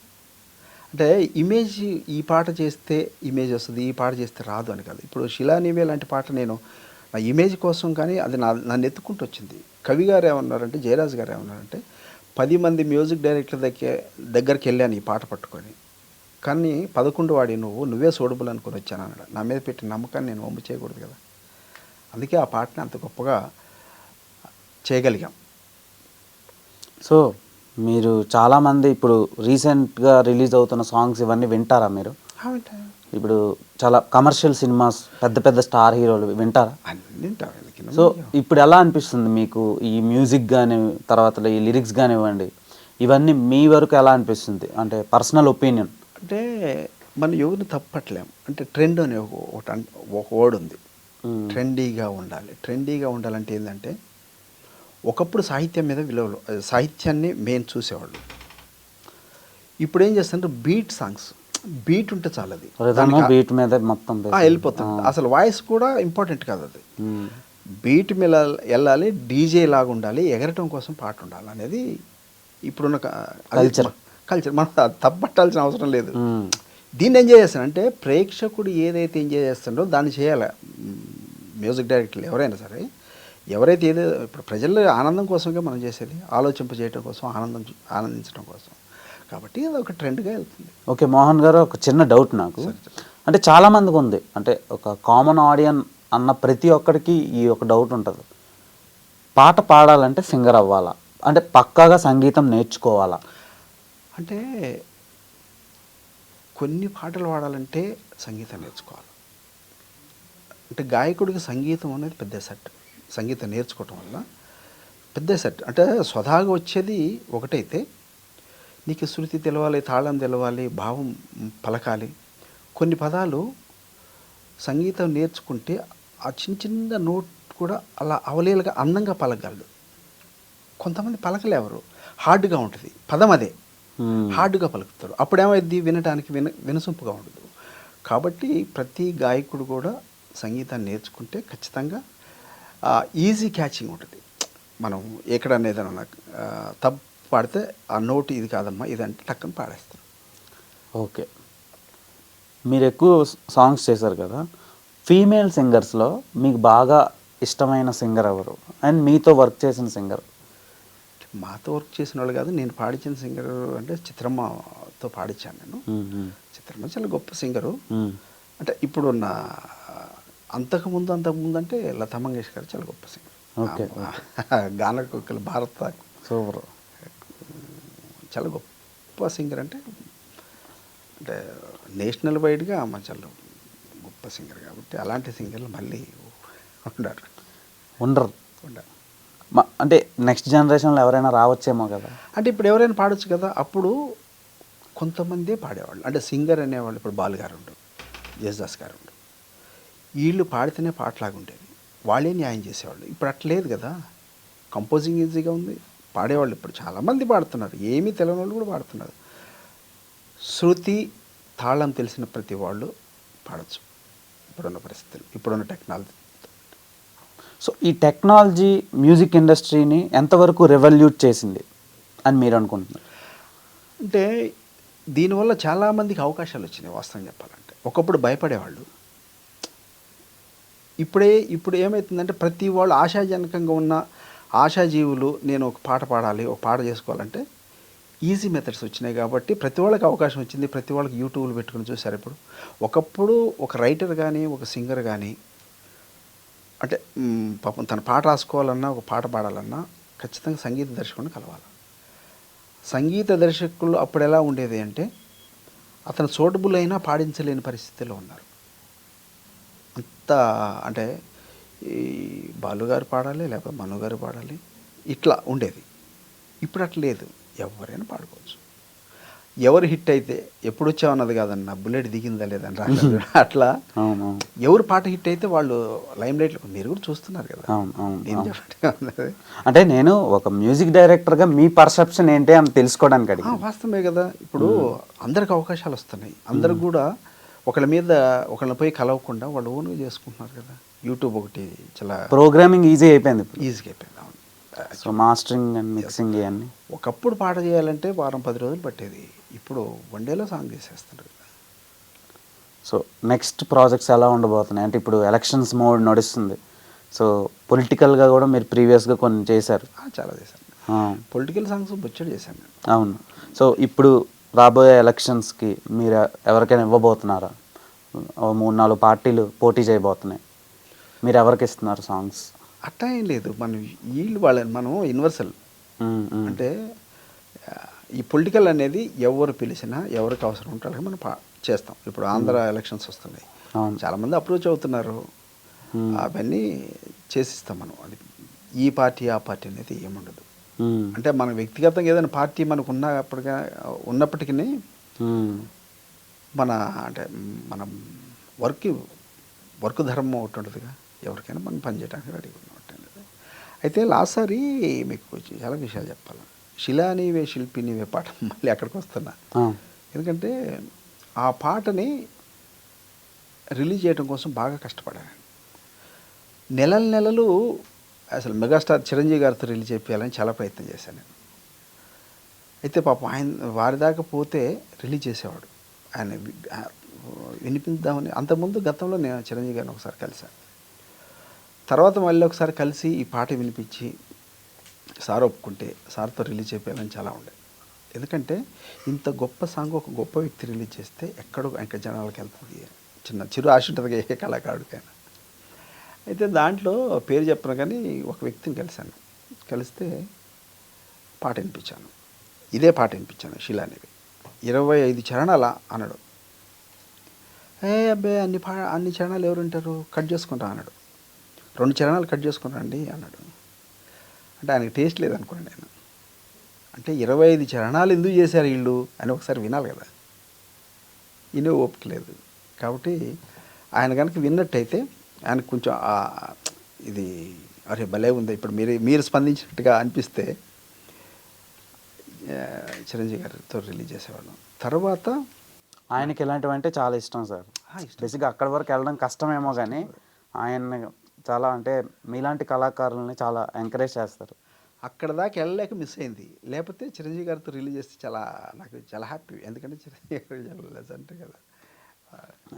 అంటే ఇమేజ్, ఈ పాట చేస్తే ఇమేజ్ వస్తుంది, ఈ పాట చేస్తే రాదు అని కాదు. ఇప్పుడు శిలానివే లాంటి పాట నేను నా ఇమేజ్ కోసం, కానీ అది నన్ను ఎత్తుకుంటూ వచ్చింది. కవి గారు ఏమన్నారంటే, జయరాజ్ గారు ఏమన్నారంటే, 10 మంది మ్యూజిక్ డైరెక్టర్ దగ్గరికి వెళ్ళాను ఈ పాట పట్టుకొని, కానీ 11 వాడి నువ్వే సూడబుల్ అనుకుని వచ్చాను అన్నాడు. నా మీద పెట్టిన నమ్మకాన్ని నేను వమ్ము చేయకూడదు కదా. అందుకే ఆ పాటని అంత గొప్పగా చేయగలిగాం. సో మీరు చాలామంది ఇప్పుడు రీసెంట్గా రిలీజ్ అవుతున్న సాంగ్స్ ఇవన్నీ వింటారా మీరు? ఇప్పుడు చాలా కమర్షియల్ సినిమాస్, పెద్ద పెద్ద స్టార్ హీరోలు వింటారా? సో ఇప్పుడు ఎలా అనిపిస్తుంది మీకు ఈ మ్యూజిక్ కానీ, తర్వాత ఈ లిరిక్స్ కానివ్వండి, ఇవన్నీ మీ వరకు ఎలా అనిపిస్తుంది? అంటే పర్సనల్ ఒపీనియన్. అంటే మనం ఎవరిని తప్పట్లేం. అంటే ట్రెండ్ అనే ఒక వర్డ్ ఉంది, ట్రెండీగా ఉండాలి. ట్రెండీగా ఉండాలంటే ఏంటంటే, ఒకప్పుడు సాహిత్యం మీద విలువలు, సాహిత్యాన్ని మెయిన్ చూసేవాళ్ళు. ఇప్పుడు ఏం చేస్తుంటే బీట్ సాంగ్స్, బీట్ ఉంటే చాలు, అది బీట్ మీద మొత్తం వెళ్ళిపోతుంది. అసలు వాయిస్ కూడా ఇంపార్టెంట్ కాదు, అది బీట్ మీద వెళ్ళాలి, డీజే లాగా ఉండాలి, ఎగరటం కోసం పాట ఉండాలి అనేది ఇప్పుడున్న కల్చర్. మనం తప్పట్టాల్సిన అవసరం లేదు. దీన్ని ఎంజాయ్ చేస్తానంటే ప్రేక్షకుడు ఏదైతే ఎంజాయ్ చేస్తుండో దాన్ని చేయాలి. మ్యూజిక్ డైరెక్టర్లు ఎవరైనా సరే, ఎవరైతే ఇప్పుడు ప్రజల ఆనందం కోసంగా మనం చేసేది, ఆలోచింపజేయటం కోసం, ఆనందించడం కోసం. కాబట్టి అది ఒక ట్రెండ్గా వెళ్తుంది. ఓకే మోహన్ గారు, ఒక చిన్న డౌట్ నాకు. అంటే చాలామందికి ఉంది, అంటే ఒక కామన్ ఆడియన్ అన్న ప్రతి ఒక్కరికి ఈ ఒక డౌట్ ఉంటుంది, పాట పాడాలంటే సింగర్ అవ్వాలా, అంటే పక్కాగా సంగీతం నేర్చుకోవాలా? అంటే కొన్ని పాటలు పాడాలంటే సంగీతం నేర్చుకోవాలి. అంటే గాయకుడికి సంగీతం అనేది పెద్ద సెట్. సంగీతం నేర్చుకోవటం వల్ల పెద్ద సెట్. అంటే స్వతహాగా వచ్చేది ఒకటైతే, నీకు శృతి తెలవాలి, తాళం తెలవాలి, భావం పలకాలి. కొన్ని పదాలు సంగీతం నేర్చుకుంటే ఆ చిన్న చిన్న నోట్ కూడా అలా అవలీలగా అందంగా పలకగలడు. కొంతమంది పలకలేవరు, హార్డ్గా ఉంటుంది పదం, అదే హార్డ్గా పలుకుతారు. అప్పుడేమైంది, వినడానికి వినసొంపుగా ఉండదు. కాబట్టి ప్రతి గాయకుడు కూడా సంగీతాన్ని నేర్చుకుంటే ఖచ్చితంగా ఈజీ క్యాచింగ్ ఉంటుంది. మనం ఎక్కడన్నా ఏదైనా తప్పు పాడితే ఆ నోటు ఇది కాదమ్మా ఇదంటే టక్కన పాడేస్తాం. ఓకే, మీరు ఎక్కువ సాంగ్స్ చేశారు కదా, ఫీమేల్ సింగర్స్లో మీకు బాగా ఇష్టమైన సింగర్ ఎవరు? అండ్ మీతో వర్క్ చేసిన సింగర్? మాతో వర్క్ చేసిన వాళ్ళు కాదు, నేను పాడించిన సింగర్ అంటే చిత్రమ్మతో పాడించాను నేను. చిత్రమ్మ చాలా గొప్ప సింగరు. అంటే ఇప్పుడున్న అంతకుముందు అంటే లతా మంగేష్కర్ చాలా గొప్ప సింగర్. ఓకే, గానకోకిల భారత సూపర్, చాలా గొప్ప సింగర్. అంటే నేషనల్ వైడ్గా ఆమె చాలా గొప్ప సింగర్. కాబట్టి అలాంటి సింగర్లు మళ్ళీ ఉండరు. అంటే నెక్స్ట్ జనరేషన్లో ఎవరైనా రావచ్చేమో కదా. అంటే ఇప్పుడు ఎవరైనా పాడొచ్చు కదా. అప్పుడు కొంతమందే పాడేవాళ్ళు, అంటే సింగర్ అనేవాళ్ళు. ఇప్పుడు బాలుగారు ఉండు, జేసుదాస్ గారు ఉండు, వీళ్ళు పాడితేనే పాటలాగా ఉండేది, వాళ్ళే న్యాయం చేసేవాళ్ళు. ఇప్పుడు అట్లేదు కదా. కంపోజింగ్ ఈజీగా ఉంది, పాడేవాళ్ళు ఇప్పుడు చాలామంది పాడుతున్నారు, ఏమీ తెలియని వాళ్ళు కూడా పాడుతున్నారు. శృతి తాళం తెలిసిన ప్రతి వాళ్ళు పాడచ్చు ఇప్పుడున్న పరిస్థితులు, ఇప్పుడున్న టెక్నాలజీ. సో ఈ టెక్నాలజీ మ్యూజిక్ ఇండస్ట్రీని ఎంతవరకు రెవల్యూట్ చేసింది అని మీరు అనుకుంటున్నారు? అంటే దీనివల్ల చాలామందికి అవకాశాలు వచ్చినాయి వాస్తవం చెప్పాలంటే. ఒకప్పుడు భయపడేవాళ్ళు, ఇప్పుడు ఏమవుతుందంటే ప్రతి వాళ్ళు ఆశాజనకంగా ఉన్న ఆశాజీవులు నేను ఒక పాట పాడాలి, ఒక పాట చేసుకోవాలంటే ఈజీ మెథడ్స్ వచ్చినాయి కాబట్టి ప్రతి వాళ్ళకి అవకాశం వచ్చింది. ప్రతి వాళ్ళకి యూట్యూబ్లు పెట్టుకుని చూశారు ఇప్పుడు. ఒకప్పుడు ఒక రైటర్ కానీ ఒక సింగర్ కానీ అంటే పాపం తన పాట రాసుకోవాలన్నా ఒక పాట పాడాలన్నా ఖచ్చితంగా సంగీత దర్శకుడిని కలవాలి. సంగీత దర్శకులు అప్పుడు ఎలా ఉండేది అంటే అతను సూటబుల్ అయినా పాడించలేని పరిస్థితిలో ఉన్నారు. అంత అంటే ఈ బాలుగారు పాడాలి, లేకపోతే మనుగారు పాడాలి, ఇట్లా ఉండేది. ఇప్పుడు అట్లా లేదు, ఎవరైనా పాడుకోవచ్చు. ఎవరు హిట్ అయితే ఎప్పుడు వచ్చామన్నది కాదన్న, బుల్లెట్ దిగిందా లేదని రాలేదు. అట్లా ఎవరు పాట హిట్ అయితే వాళ్ళు లైమ్ లైట్లో మీరు కూడా చూస్తున్నారు కదా. అంటే నేను ఒక మ్యూజిక్ డైరెక్టర్గా మీ పర్సెప్షన్ ఏంటి అని తెలుసుకోవడానికి అడిగి. వాస్తవమే కదా. ఇప్పుడు అందరికి అవకాశాలు వస్తున్నాయి, అందరు కూడా ఒకళ్ళ మీద ఒకళ్ళని పోయి కలవకుండా వాళ్ళు ఓన్గా చేసుకుంటున్నారు కదా. యూట్యూబ్ ఒకటి చాలా ప్రోగ్రామింగ్ ఈజీ అయిపోయింది, ఈజీగా అయిపోయింది. సో మాస్టరింగ్ అండ్ మిక్సింగ్ ఇవన్నీ. ఒకప్పుడు పాట చేయాలంటే వారం 10 రోజులు పట్టేది, ఇప్పుడు 1 డేలో సాంగ్ చేసేస్తున్నారు. సో నెక్స్ట్ ప్రాజెక్ట్స్ ఎలా ఉండబోతున్నాయి అంటే ఇప్పుడు ఎలక్షన్స్ మోడ్ నడుస్తుంది, సో పొలిటికల్గా కూడా మీరు ప్రీవియస్గా కొన్ని చేశారు. చాలా చేశాను, పొలిటికల్ సాంగ్స్ బొచ్చడి చేశాను నేను. అవును. సో ఇప్పుడు రాబోయే ఎలక్షన్స్కి మీరు ఎవరికైనా ఇవ్వబోతున్నారా? 3-4 పార్టీలు పోటీ చేయబోతున్నాయి, మీరు ఎవరికి ఇస్తున్నారు సాంగ్స్? అట్టా ఏం లేదు, మనం వీళ్ళు వాళ్ళని మనం యూనివర్సల్. అంటే ఈ పొలిటికల్ అనేది ఎవరు పిలిచినా ఎవరికి అవసరం ఉంటారో మనం చేస్తాం. ఇప్పుడు ఆంధ్ర ఎలక్షన్స్ వస్తున్నాయి, చాలామంది అప్రోచ్ అవుతున్నారు, అవన్నీ చేసిస్తాం మనం. అది ఈ పార్టీ ఆ పార్టీ అనేది ఏముండదు. అంటే మన వ్యక్తిగతంగా ఏదైనా పార్టీ మనకు ఉన్నప్పటికీ మన అంటే మనం వర్క్ ధర్మం ఒకటి ఉంటుందిగా, ఎవరికైనా మనం పనిచేయడానికి రెడీగా ఉన్నట్టు. అయితే లాస్ట్ సారి మీకు చాలా విషయాలు చెప్పాలి. శిలా నీవే శిల్పి నీవే పాట మళ్ళీ అక్కడికి వస్తున్నా, ఎందుకంటే ఆ పాటని రిలీజ్ చేయడం కోసం బాగా కష్టపడాను. నెలలు అసలు మెగాస్టార్ చిరంజీవి గారితో రిలీజ్ చేయాలని చాలా ప్రయత్నం చేశాను నేను. అయితే పాపం ఆయన వారి దాకా పోతే రిలీజ్ చేసేవాడు, ఆయన వినిపిద్దామని. అంతకుముందు గతంలో నేను చిరంజీవి గారిని ఒకసారి కలిశాను, తర్వాత మళ్ళీ ఒకసారి కలిసి ఈ పాట వినిపించి సార్ ఒప్పుకుంటే సార్తో రిలీజ్ చేయాలని చాలా ఉండేది. ఎందుకంటే ఇంత గొప్ప సాంగ్ ఒక గొప్ప వ్యక్తి రిలీజ్ చేస్తే ఎక్కడో ఇంకా జనాలకు వెళ్తుంది, చిరు ఆశ ఉంటుంది ఏ కళాకారుడికైనా. అయితే దాంట్లో పేరు చెప్పను కానీ ఒక వ్యక్తిని కలిశాను, కలిస్తే పాట వినిపించాను, ఇదే పాట వినిపించాను శిలానివి 25 చరణాల అన్నాడు. అబ్బాయి అన్ని చరణాలు ఎవరు వింటారు, కట్ చేసుకుంటా అన్నాడు. 2 చరణాలు కట్ చేసుకున్నాండి అన్నాడు. అంటే ఆయనకి టేస్ట్ లేదనుకోండి నేను. అంటే 25 చరణాలు ఎందుకు చేశారు వీళ్ళు అని ఒకసారి వినాలి కదా, ఇనే ఓపిక లేదు. కాబట్టి ఆయన కనుక విన్నట్టయితే ఆయనకు కొంచెం ఇది అరే భలే ఉంది, ఇప్పుడు మీరు స్పందించినట్టుగా అనిపిస్తే చిరంజీవి గారితో రిలీజ్ చేసేవాళ్ళం. తర్వాత ఆయనకి ఇలాంటివి అంటే చాలా ఇష్టం సార్. బేసిక్గా అక్కడి వరకు వెళ్ళడం కష్టమేమో కానీ ఆయన చాలా అంటే మీలాంటి కళాకారులని చాలా ఎంకరేజ్ చేస్తారు. అక్కడ దాకా వెళ్ళలేక మిస్ అయింది, లేకపోతే చిరంజీవి గారితో రిలీజ్ చేస్తే నాకు చాలా హ్యాపీ. ఎందుకంటే చిరంజీవి గారు అంటే కదా.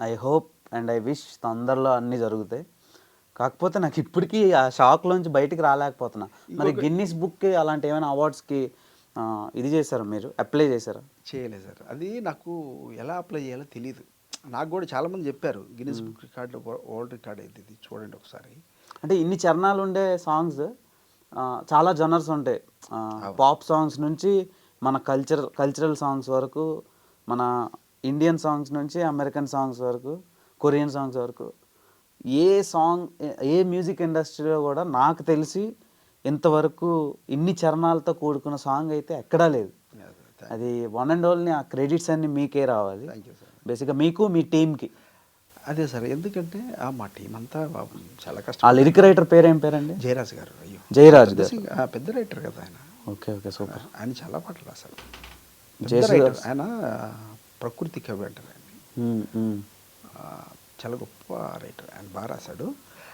I hope and I wish తొందరలో అన్నీ జరుగుతాయి. కాకపోతే నాకు ఇప్పటికీ ఆ షాక్లోంచి బయటికి రాలేకపోతున్నా. మరి గిన్నిస్ బుక్కి అలాంటి ఏమైనా అవార్డ్స్కి ఇది చేశారా, మీరు అప్లై చేశారా? చేయలేదు సార్, అది నాకు ఎలా అప్లై చేయాలో తెలియదు. నాకు కూడా చాలామంది చెప్పారు Guinness book record world record అయితే ఇది చూడండి ఒకసారి. అంటే ఇన్ని చరణాలు ఉండే సాంగ్స్ చాలా జనర్స్ ఉంటాయి, పాప్ సాంగ్స్ నుంచి మన కల్చరల్ సాంగ్స్ వరకు, మన ఇండియన్ సాంగ్స్ నుంచి అమెరికన్ సాంగ్స్ వరకు, కొరియన్ సాంగ్స్ వరకు. ఏ మ్యూజిక్ ఇండస్ట్రీలో కూడా నాకు తెలిసి ఇంతవరకు ఇన్ని చరణాలతో కూడుకున్న సాంగ్ అయితే ఎక్కడా లేదు. అది వన్ అండ్ ఓన్లీ ఆ క్రెడిట్స్ అన్ని మీకే రావాలి, బేసిక్గా మీకు మీ టీంకి. అదే సార్, ఎందుకంటే మా టీం అంతా చాలా కష్టం. ఆ లిరిక్ రైటర్ పేరు ఏం పేరండి? జయరాజ్ గారు. అయ్యో జయరాజ్ గారు పెద్ద రైటర్ కదా ఆయన. Okay okay super. ఆయన చాలా పాటలు రాశారు. జేసుదాస్. ఆయన ప్రకృతి కవి అంటారు ఆయన. ఆ, చాలా గొప్ప రైటర్, ఆయన బాగా రాశాడు.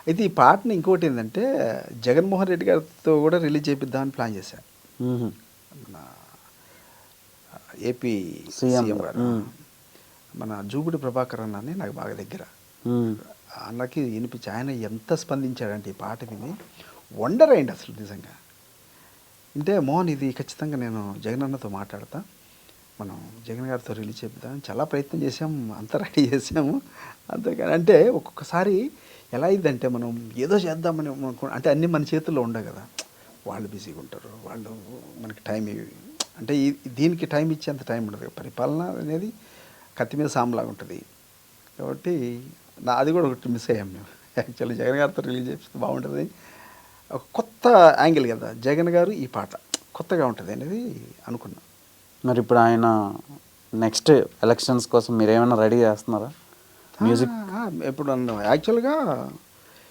అయితే ఈ పాటని ఇంకోటి ఏంటంటే జగన్మోహన్ రెడ్డి గారితో కూడా రిలీజ్ చేపిద్దామని ప్లాన్ చేశాను. మన ఏపీ సీఎం గారు మన జూగుడి ప్రభాకర్ అన్న అని నాకు బాగా దగ్గర, అన్నకి వినిపించి ఆయన ఎంత స్పందించాడంటే ఈ పాట విని వండర్ అయింది అసలు నిజంగా. అంటే మోహన్ ఇది ఖచ్చితంగా నేను జగన్ అన్నతో మాట్లాడతా, మనం జగన్ గారితో రిలీజ్ చేద్దాం, చాలా ప్రయత్నం చేసాము, అంతా రెడీ చేసాము. అంతేకాని అంటే ఒక్కొక్కసారి ఎలా అయిందంటే మనం ఏదో చేద్దామని అంటే అన్నీ మన చేతుల్లో ఉండవు కదా, వాళ్ళు బిజీగా ఉంటారు, వాళ్ళు మనకి టైం అంటే దీనికి టైం ఇచ్చేంత టైం ఉండదు. పరిపాలన అనేది కత్తి మీద సాంలాగా ఉంటుంది కాబట్టి అది కూడా ఒకటి మిస్ అయ్యాం మేము. యాక్చువల్లీ జగన్ గారితో రిలీజ్ చేస్తే బాగుంటుంది, ఒక కొత్త యాంగిల్ కదా జగన్ గారు, ఈ పాట కొత్తగా ఉంటుంది అనేది అనుకున్నాం. మరి ఇప్పుడు ఆయన నెక్స్ట్ ఎలక్షన్స్ కోసం మీరు ఏమైనా రెడీ చేస్తున్నారా మ్యూజిక్? ఇప్పుడు నన్ను యాక్చువల్గా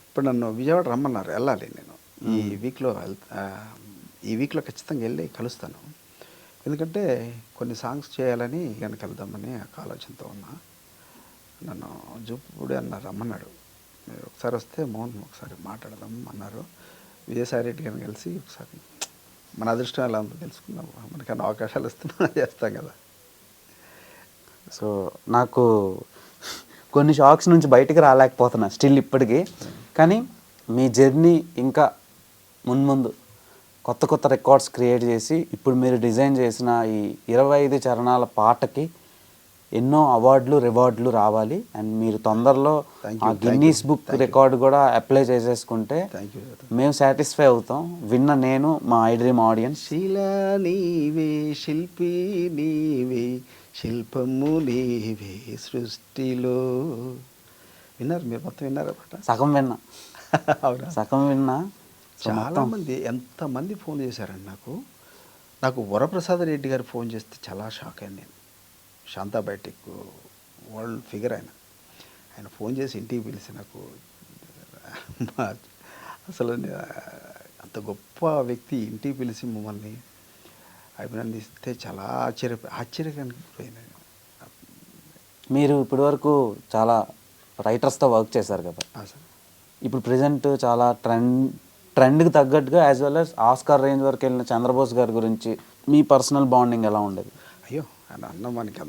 ఇప్పుడు నన్ను విజయవాడ రమ్మన్నారు, వెళ్ళాలి నేను ఈ వీక్లో ఖచ్చితంగా వెళ్ళి కలుస్తాను. ఎందుకంటే కొన్ని సాంగ్స్ చేయాలని కనుక వెళ్దామని ఒక ఆలోచనతో ఉన్నా. నన్ను జూపుడే అన్నారు, రమ్మన్నాడు, మీరు ఒకసారి వస్తే మోహన్ ఒకసారి మాట్లాడదాం అన్నారు. విజయసాయి రెడ్డి గారిని కలిసి ఒకసారి మన అదృష్టం ఎలా ఉందో తెలుసుకుందాం, మనకన్నా అవకాశాలు ఇస్తే మనం చేస్తాం కదా. సో నాకు కొన్ని షాక్స్ నుంచి బయటికి రాలేకపోతున్నా స్టిల్ ఇప్పటికీ. కానీ మీ జర్నీ ఇంకా ముందు కొత్త కొత్త రికార్డ్స్ క్రియేట్ చేసి ఇప్పుడు మీరు డిజైన్ చేసిన ఈ 25 చరణాల పాటకి ఎన్నో అవార్డులు రివార్డులు రావాలి. అండ్ మీరు తొందరలో ఆ గిన్నీస్ బుక్ రికార్డు కూడా అప్లై చేసేసుకుంటే మేము సాటిస్ఫై అవుతాం, విన్న నేను, మా ఐడ్రీమ్ ఆడియన్స్. శిలా నీవే శిల్పి నీవే శిల్పము నీవే సృష్టిలో. విన్నారు మీరు? మొత్తం విన్నారా పాట? సగం విన్నా. అవునా? సగం విన్నా. చాలామంది ఎంతమంది ఫోన్ చేశారండి నాకు వరప్రసాద్ రెడ్డి గారు ఫోన్ చేస్తే చాలా షాక్ అయ్యాను నేను. శాంతా బయోటెక్ వరల్డ్ ఫిగర్ ఆయన ఫోన్ చేసి ఇంటికి పిలిచి నాకు అసలు అంత గొప్ప వ్యక్తి ఇంటికి పిలిచి మమ్మల్ని అభినందిస్తే చాలా ఆశ్చర్యకానికి పోయినాను. మీరు ఇప్పటివరకు చాలా రైటర్స్తో వర్క్ చేశారు కదా, ఇప్పుడు ప్రజెంట్ చాలా ట్రెండ్కి తగ్గట్టుగా as well as Oscar range వరకు వెళ్ళిన చంద్రబోస్ గారి గురించి మీ పర్సనల్ బాండింగ్ ఎలా ఉండేది? అయ్యో, ఆయన అన్న మనకి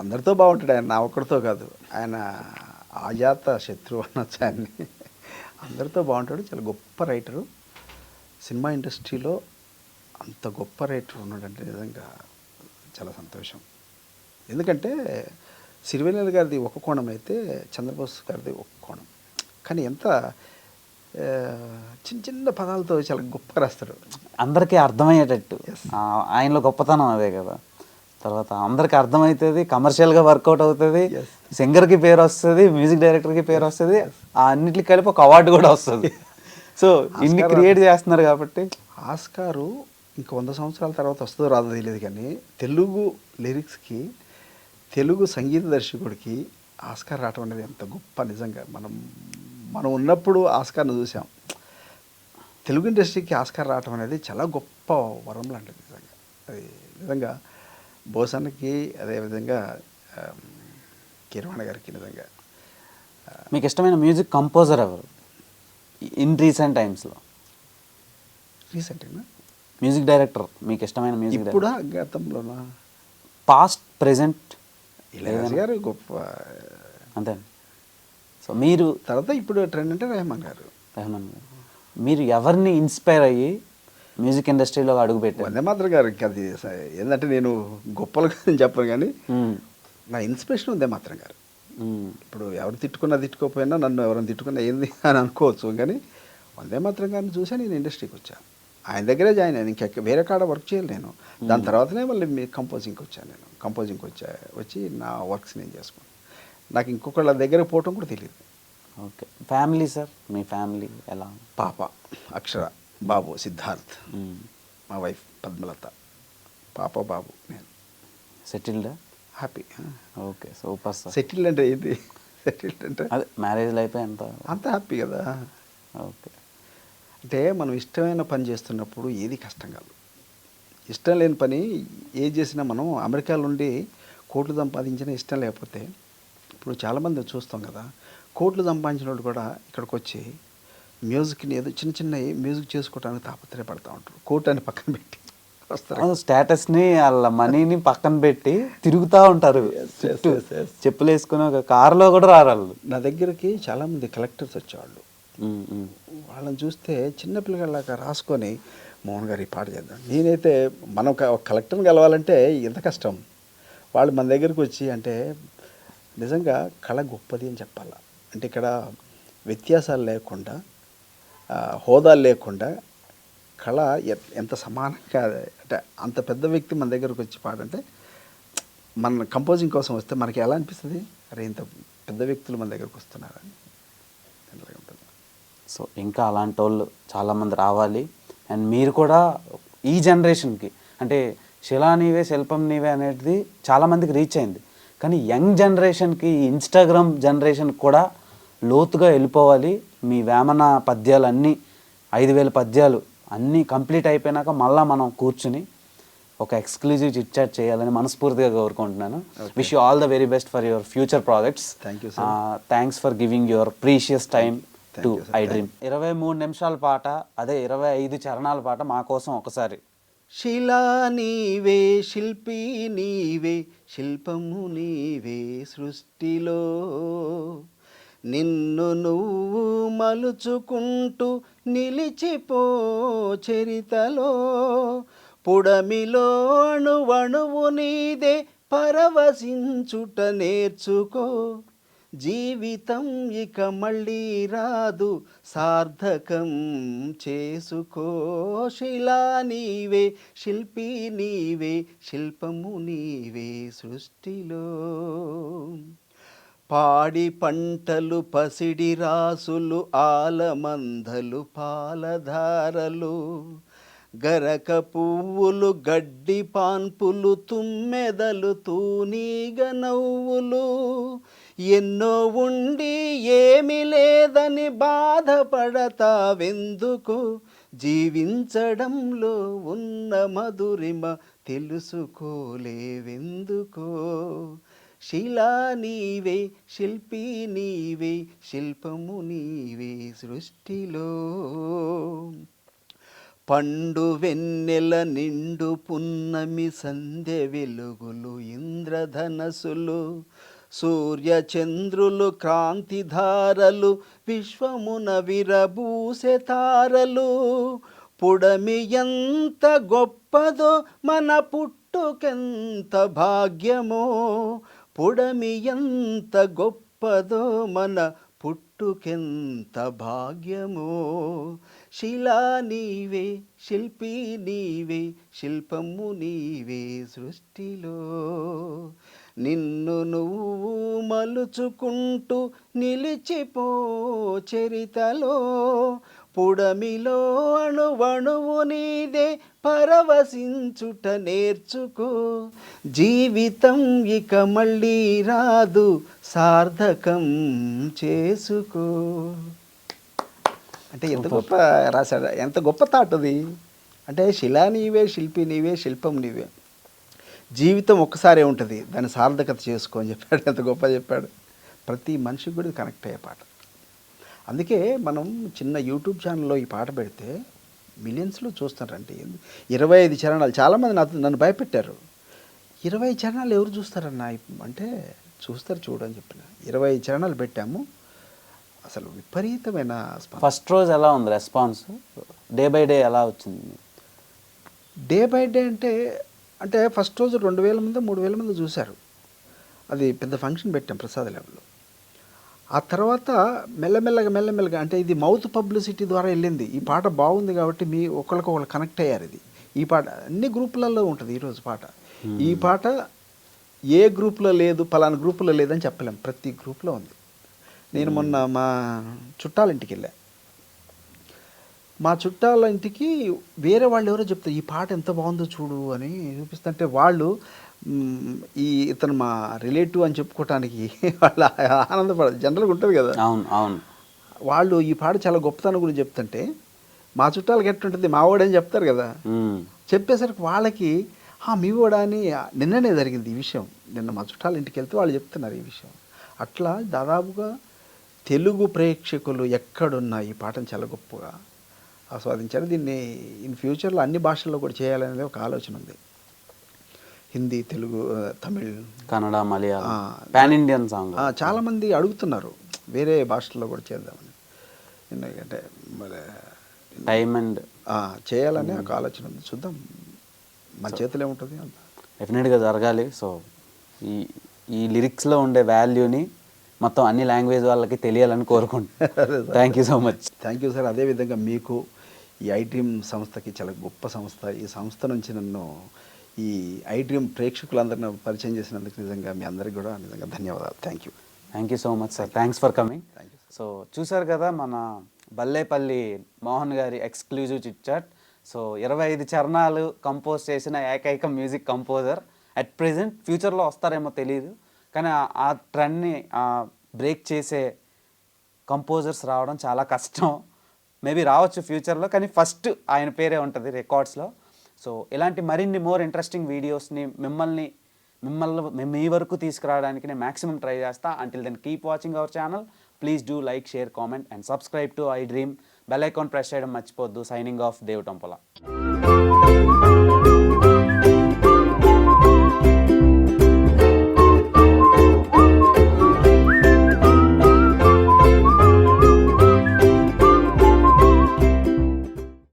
అందరితో బాగుంటాడు. ఆయన నా ఒక్కడితో కాదు, ఆయన ఆజాత శత్రువు అనొచ్చు ఆయన్ని. అందరితో బాగుంటాడు, చాలా గొప్ప రైటరు. సినిమా ఇండస్ట్రీలో అంత గొప్ప రైటర్ ఉన్నాడంటే నిజంగా చాలా సంతోషం. ఎందుకంటే సిరివెన్నెల గారిది ఒక కోణం అయితే చంద్రబోస్ గారిది ఒక కోణం, కానీ ఎంత చిన్న చిన్న పదాలతో చాలా గొప్పగా రాస్తాడు, అందరికీ అర్థమయ్యేటట్టు. ఆయనలో గొప్పతనం అదే కదా. తర్వాత అందరికి అర్థమవుతుంది, కమర్షియల్గా వర్కౌట్ అవుతుంది, సింగర్కి పేరు వస్తుంది, మ్యూజిక్ డైరెక్టర్కి పేరు వస్తుంది, ఆ అన్నిటికి కలిపి ఒక అవార్డు కూడా వస్తుంది. సో ఇన్ని క్రియేట్ చేస్తున్నారు కాబట్టి. ఆస్కారు ఇంకా 100 సంవత్సరాల తర్వాత వస్తుందో రాదో తెలియదు, కానీ తెలుగు లిరిక్స్కి, తెలుగు సంగీత దర్శకుడికి ఆస్కార్ రావటం అనేది ఎంత గొప్ప. నిజంగా మనం ఉన్నప్పుడు ఆస్కార్ను చూసాం, తెలుగు ఇండస్ట్రీకి ఆస్కార్ రావటం అనేది చాలా గొప్ప వరం లాంటిది నిజంగా. అది నిజంగా బోసన్కి, అదేవిధంగా కీరవాణ గారికి. నిజంగా మీకు ఇష్టమైన మ్యూజిక్ కంపోజర్ ఎవరు ఇన్ రీసెంట్ టైమ్స్లో? రీసెంట్గా మ్యూజిక్ డైరెక్టర్ మీకు ఇష్టమైన మ్యూజిక్ ఇప్పుడు గతంలోనా? Past present? ఇళయరాజా గారు గొప్ప, అంతే. సో మీరు తర్వాత ఇప్పుడు ట్రెండ్ అంటే రెహమాన్ గారు. మీరు ఎవరిని ఇన్స్పైర్ అయ్యి మ్యూజిక్ ఇండస్ట్రీలో అడుగుపెట్టారు? వందే మాత్రం గారు. ఇంకా అది ఏంటంటే నేను గొప్పలుగా చెప్పను, కానీ నా ఇన్స్పిరేషన్ వందే మాత్రం గారు. ఇప్పుడు ఎవరు తిట్టుకోకపోయినా, నన్ను ఎవరైనా తిట్టుకున్నా ఏంది అని అనుకోవచ్చు, కానీ వందే మాత్రం గారిని చూసా నేను ఇండస్ట్రీకి వచ్చాను. ఆయన దగ్గరే జాయిన్ అయ్యాను, ఇంకా వేరే కాడ వర్క్ చేయాలి నేను. దాని తర్వాతనే మళ్ళీ కంపోజింగ్కి వచ్చాను. నేను కంపోజింగ్కి వచ్చి నా వర్క్స్ నేను చేసుకున్నాను. నాకు ఇంకొకళ్ళ దగ్గర పోవటం కూడా తెలియదు. ఓకే. ఫ్యామిలీ సార్, మీ ఫ్యామిలీ ఎలా? పాప అక్షర, బాబు సిద్ధార్థ్, మా వైఫ్ పద్మలత, పాప బాబు, నేను. Settled? Happy. Okay, super sir. Settled అంటే ఏంటి? సెటిల్డ్ అంటే అదే మ్యారేజ్ లైఫ్ అంత హ్యాపీ కదా. ఓకే. అంటే మనం ఇష్టమైన పని చేస్తున్నప్పుడు ఏది కష్టం కాదు. ఇష్టం లేని పని ఏది చేసినా మనం అమెరికా నుండి కోట్లు సంపాదించినా ఇష్టం లేకపోతే ఇప్పుడు చాలామంది చూస్తాం కదా, కోట్లు సంపాదించిన వాళ్ళు కూడా ఇక్కడికి వచ్చి మ్యూజిక్ని ఏదో చిన్న చిన్న మ్యూజిక్ చేసుకోవడానికి తాపత్రయపడతా ఉంటారు. కోట్ అని పక్కన పెట్టి వస్తారు, స్టేటస్ని వాళ్ళ మనీని పక్కన పెట్టి తిరుగుతూ ఉంటారు. చెప్పులు వేసుకుని ఒక కారులో కూడా రారు వాళ్ళు. నా దగ్గరికి చాలామంది కలెక్టర్స్ వచ్చేవాళ్ళు. వాళ్ళని చూస్తే చిన్న పిల్లగాళ్ళగా రాసుకొని మోహన్ గారు ఈ పాట చేద్దాం. నేనైతే మనం కలెక్టర్ని కలవాలంటే ఎంత కష్టం. వాళ్ళు మన దగ్గరికి వచ్చి అంటే నిజంగా కళ గొప్పది అని చెప్పాలా. అంటే ఇక్కడ వ్యత్యాసాలు లేకుండా, హోదాలు లేకుండా కళ ఎంత సమానంగా, అంటే అంత పెద్ద వ్యక్తి మన దగ్గరకు వచ్చి పాడంటే మన కంపోజింగ్ కోసం వస్తే మనకి ఎలా అనిపిస్తుంది, అరే ఇంత పెద్ద వ్యక్తులు మన దగ్గరకు వస్తున్నారని ఉంటుంది. సో ఇంకా అలాంటి వాళ్ళు చాలామంది రావాలి. అండ్ మీరు కూడా ఈ జనరేషన్కి అంటే శిలా నీవే శిల్పం నీవే అనేది చాలామందికి రీచ్ అయింది. కానీ యంగ్ జనరేషన్కి, ఇన్స్టాగ్రామ్ జనరేషన్కి కూడా లోతుగా వెళ్ళిపోవాలి. మీ వేమన పద్యాలు అన్నీ 5000 పద్యాలు అన్నీ కంప్లీట్ అయిపోయినాక మళ్ళీ మనం కూర్చుని ఒక ఎక్స్క్లూజివ్ చిట్ చాట్ చేయాలని మనస్ఫూర్తిగా కోరుకుంటున్నాను. Wish you all the very best for your future projects. Thanks for giving your precious time to I dream. 23 నిమిషాల పాట, అదే 25 చరణాల పాట మా కోసం ఒకసారి. శిలా నీవే శిల్పి నీవే శిల్పము నీవే సృష్టిలో, నిన్ను నువ్వు మలుచుకుంటూ నిలిచిపో చరితలో, పుడమిలో అణువణువు నీదే పరవశించుట నేర్చుకో, జీవితం ఇక మళ్ళీ రాదు సార్థకం చేసుకో, శిలా నీవే శిల్పి నీవే శిల్పము నీవే సృష్టిలో, పాడి పంటలు పసిడి రాసులు ఆలమందలు పాలధారలు, గరక పువ్వులు గడ్డి పాన్పులు తుమ్మెదలు తూనీగ నవ్వులు, ఎన్నో ఉండి ఏమి లేదని బాధపడతావెందుకు, జీవించడంలో ఉన్న మధురిమ తెలుసుకోలేవెందుకో, శిలా నీవే శిల్పి నీవే శిల్పము నీవే సృష్టిలో, పండు వెన్నెల నిండు పున్నమి సంధ్య వెలుగులు ఇంద్రధనసులు, సూర్య చంద్రులు క్రాంతిధారలు విశ్వమున విరబూసె తారలు, పుడమి ఎంత గొప్పదో మన పుట్టుకెంత భాగ్యమో, పుడమి ఎంత గొప్పదో మన పుట్టుకెంత భాగ్యమో, శిలా నీవే శిల్పి నీవే శిల్పము నీవే సృష్టిలో, నిన్ను నువ్వు మలుచుకుంటూ నిలిచిపో చరితలో, పుడమిలో అణువణువు నీదే పరవశించుట నేర్చుకో, జీవితం ఇక మళ్ళీ రాదు సార్థకం చేసుకో. అంటే ఎంత గొప్ప రాశాడు, ఎంత గొప్ప థాట్ అది. అంటే శిలా నీవే శిల్పి నీవే శిల్పం నీవే, జీవితం ఒక్కసారే ఉంటుంది, దాన్ని సార్థకత చేసుకో అని చెప్పాడు. ఎంత గొప్ప చెప్పాడు. ప్రతి మనిషికి కూడా కనెక్ట్ అయ్యే పాట. అందుకే మనం చిన్న యూట్యూబ్ ఛానల్లో ఈ పాట పెడితే మిలియన్స్లో చూస్తారంటే 25 చరణాలు. చాలామంది నన్ను భయపెట్టారు, 20 చరణాలు ఎవరు చూస్తారన్నా అంటే, చూస్తారు చూడని చెప్పిన 25 చరణాలు పెట్టాము. అసలు విపరీతమైన ఫస్ట్ రోజు ఎలా ఉంది రెస్పాన్స్, డే బై డే ఎలా వచ్చింది? డే బై డే అంటే ఫస్ట్ రోజు 2000 మంది 3000 మంది చూశారు. అది పెద్ద ఫంక్షన్ పెట్టాం ప్రసాద్ ల్యాబ్లో. ఆ తర్వాత మెల్లమెల్లగా అంటే ఇది మౌత్ పబ్లిసిటీ ద్వారా వెళ్ళింది. ఈ పాట బాగుంది కాబట్టి ఒకళ్ళు కనెక్ట్ అయ్యారు. ఈ పాట అన్ని గ్రూపులలో ఉంటుంది ఈరోజు పాట. ఈ పాట ఏ గ్రూప్లో లేదు, పలానా గ్రూపులో లేదని చెప్పలేం, ప్రతి గ్రూప్లో ఉంది. నేను మొన్న మా చుట్టాల ఇంటికి వెళ్ళా. మా చుట్టాల ఇంటికి వేరే వాళ్ళు ఎవరో చెప్తారు, ఈ పాట ఎంత బాగుందో చూడు అని చూపిస్తుంటే, వాళ్ళు ఇతను మా రిలేటివ్ అని చెప్పుకోవటానికి వాళ్ళు ఆనందపడదు. జనరల్గా ఉంటుంది కదా. అవును అవును. వాళ్ళు ఈ పాట చాలా గొప్పతనం గురించి చెప్తుంటే మా చుట్టాలకి ఎట్టుంటుంది మా వాడని చెప్తారు కదా. మ్మ్. చెప్పేసరికి వాళ్ళకి మీ వాడా అని నిన్ననే జరిగింది ఈ విషయం. నిన్న మా చుట్టాల ఇంటికి వెళ్తే వాళ్ళు చెప్తున్నారు ఈ విషయం. అట్లా దాదాపుగా తెలుగు ప్రేక్షకులు ఎక్కడున్నా ఈ పాటను చాలా గొప్పగా ఆస్వాదించారు. దీన్ని ఇన్ ఫ్యూచర్లో అన్ని భాషల్లో కూడా చేయాలనేది ఒక ఆలోచన ఉంది. Hindi, Telugu, Tamil, Kannada, Malayalam, pan Indian song చాలామంది అడుగుతున్నారు వేరే భాషల్లో కూడా చేద్దామని. ఎందుకంటే మరి టైమ్ అండ్ చేయాలని ఒక ఆలోచన ఉంది. చూద్దాం, మన చేతిలో ఉంటుంది అంత. డెఫినెట్గా జరగాలి. సో ఈ లిరిక్స్లో ఉండే వాల్యూని మొత్తం అన్ని లాంగ్వేజ్ వాళ్ళకి తెలియాలని కోరుకుంటున్నాను. Thank you so much. Thank you sir. అదేవిధంగా మీకు ఈ ఐడ్రీమ్ సంస్థకి చాలా గొప్ప సంస్థ. ఈ సంస్థ నుంచి నన్ను ఈ ఐడ్రీమ్ ప్రేక్షకులందరినీ పరిచయం చేసినందుకు నిజంగా మీ అందరికీ కూడా నిజంగా ధన్యవాదాలు. Thank you so much sir. Thanks for coming. So చూసారు కదా మన బల్లేపల్లి మోహన్ గారి ఎక్స్క్లూజివ్ చిట్ చాట్. సో 25 చరణాలు కంపోజ్ చేసిన ఏకైక మ్యూజిక్ కంపోజర్. అట్ ప్రెజెంట్ ఫ్యూచర్లో వస్తారేమో తెలియదు, కానీ ఆ ట్రెండ్ని బ్రేక్ చేసే కంపోజర్స్ రావడం చాలా కష్టం. మేబీ రావచ్చు ఫ్యూచర్లో, కానీ ఫస్ట్ ఆయన పేరే ఉంటుంది రికార్డ్స్లో. సో ఇలాంటి మరిన్ని మోర్ ఇంట్రెస్టింగ్ వీడియోస్ని మిమ్మల్ని మీ వరకు తీసుకురావడానికి నేను మ్యాక్సిమం ట్రై చేస్తా. Until then keep watching our channel. Please do like, share, comment and subscribe to I dream. Bell icon press చేయడం మర్చిపోద్దు. Signing off Dev టంపల.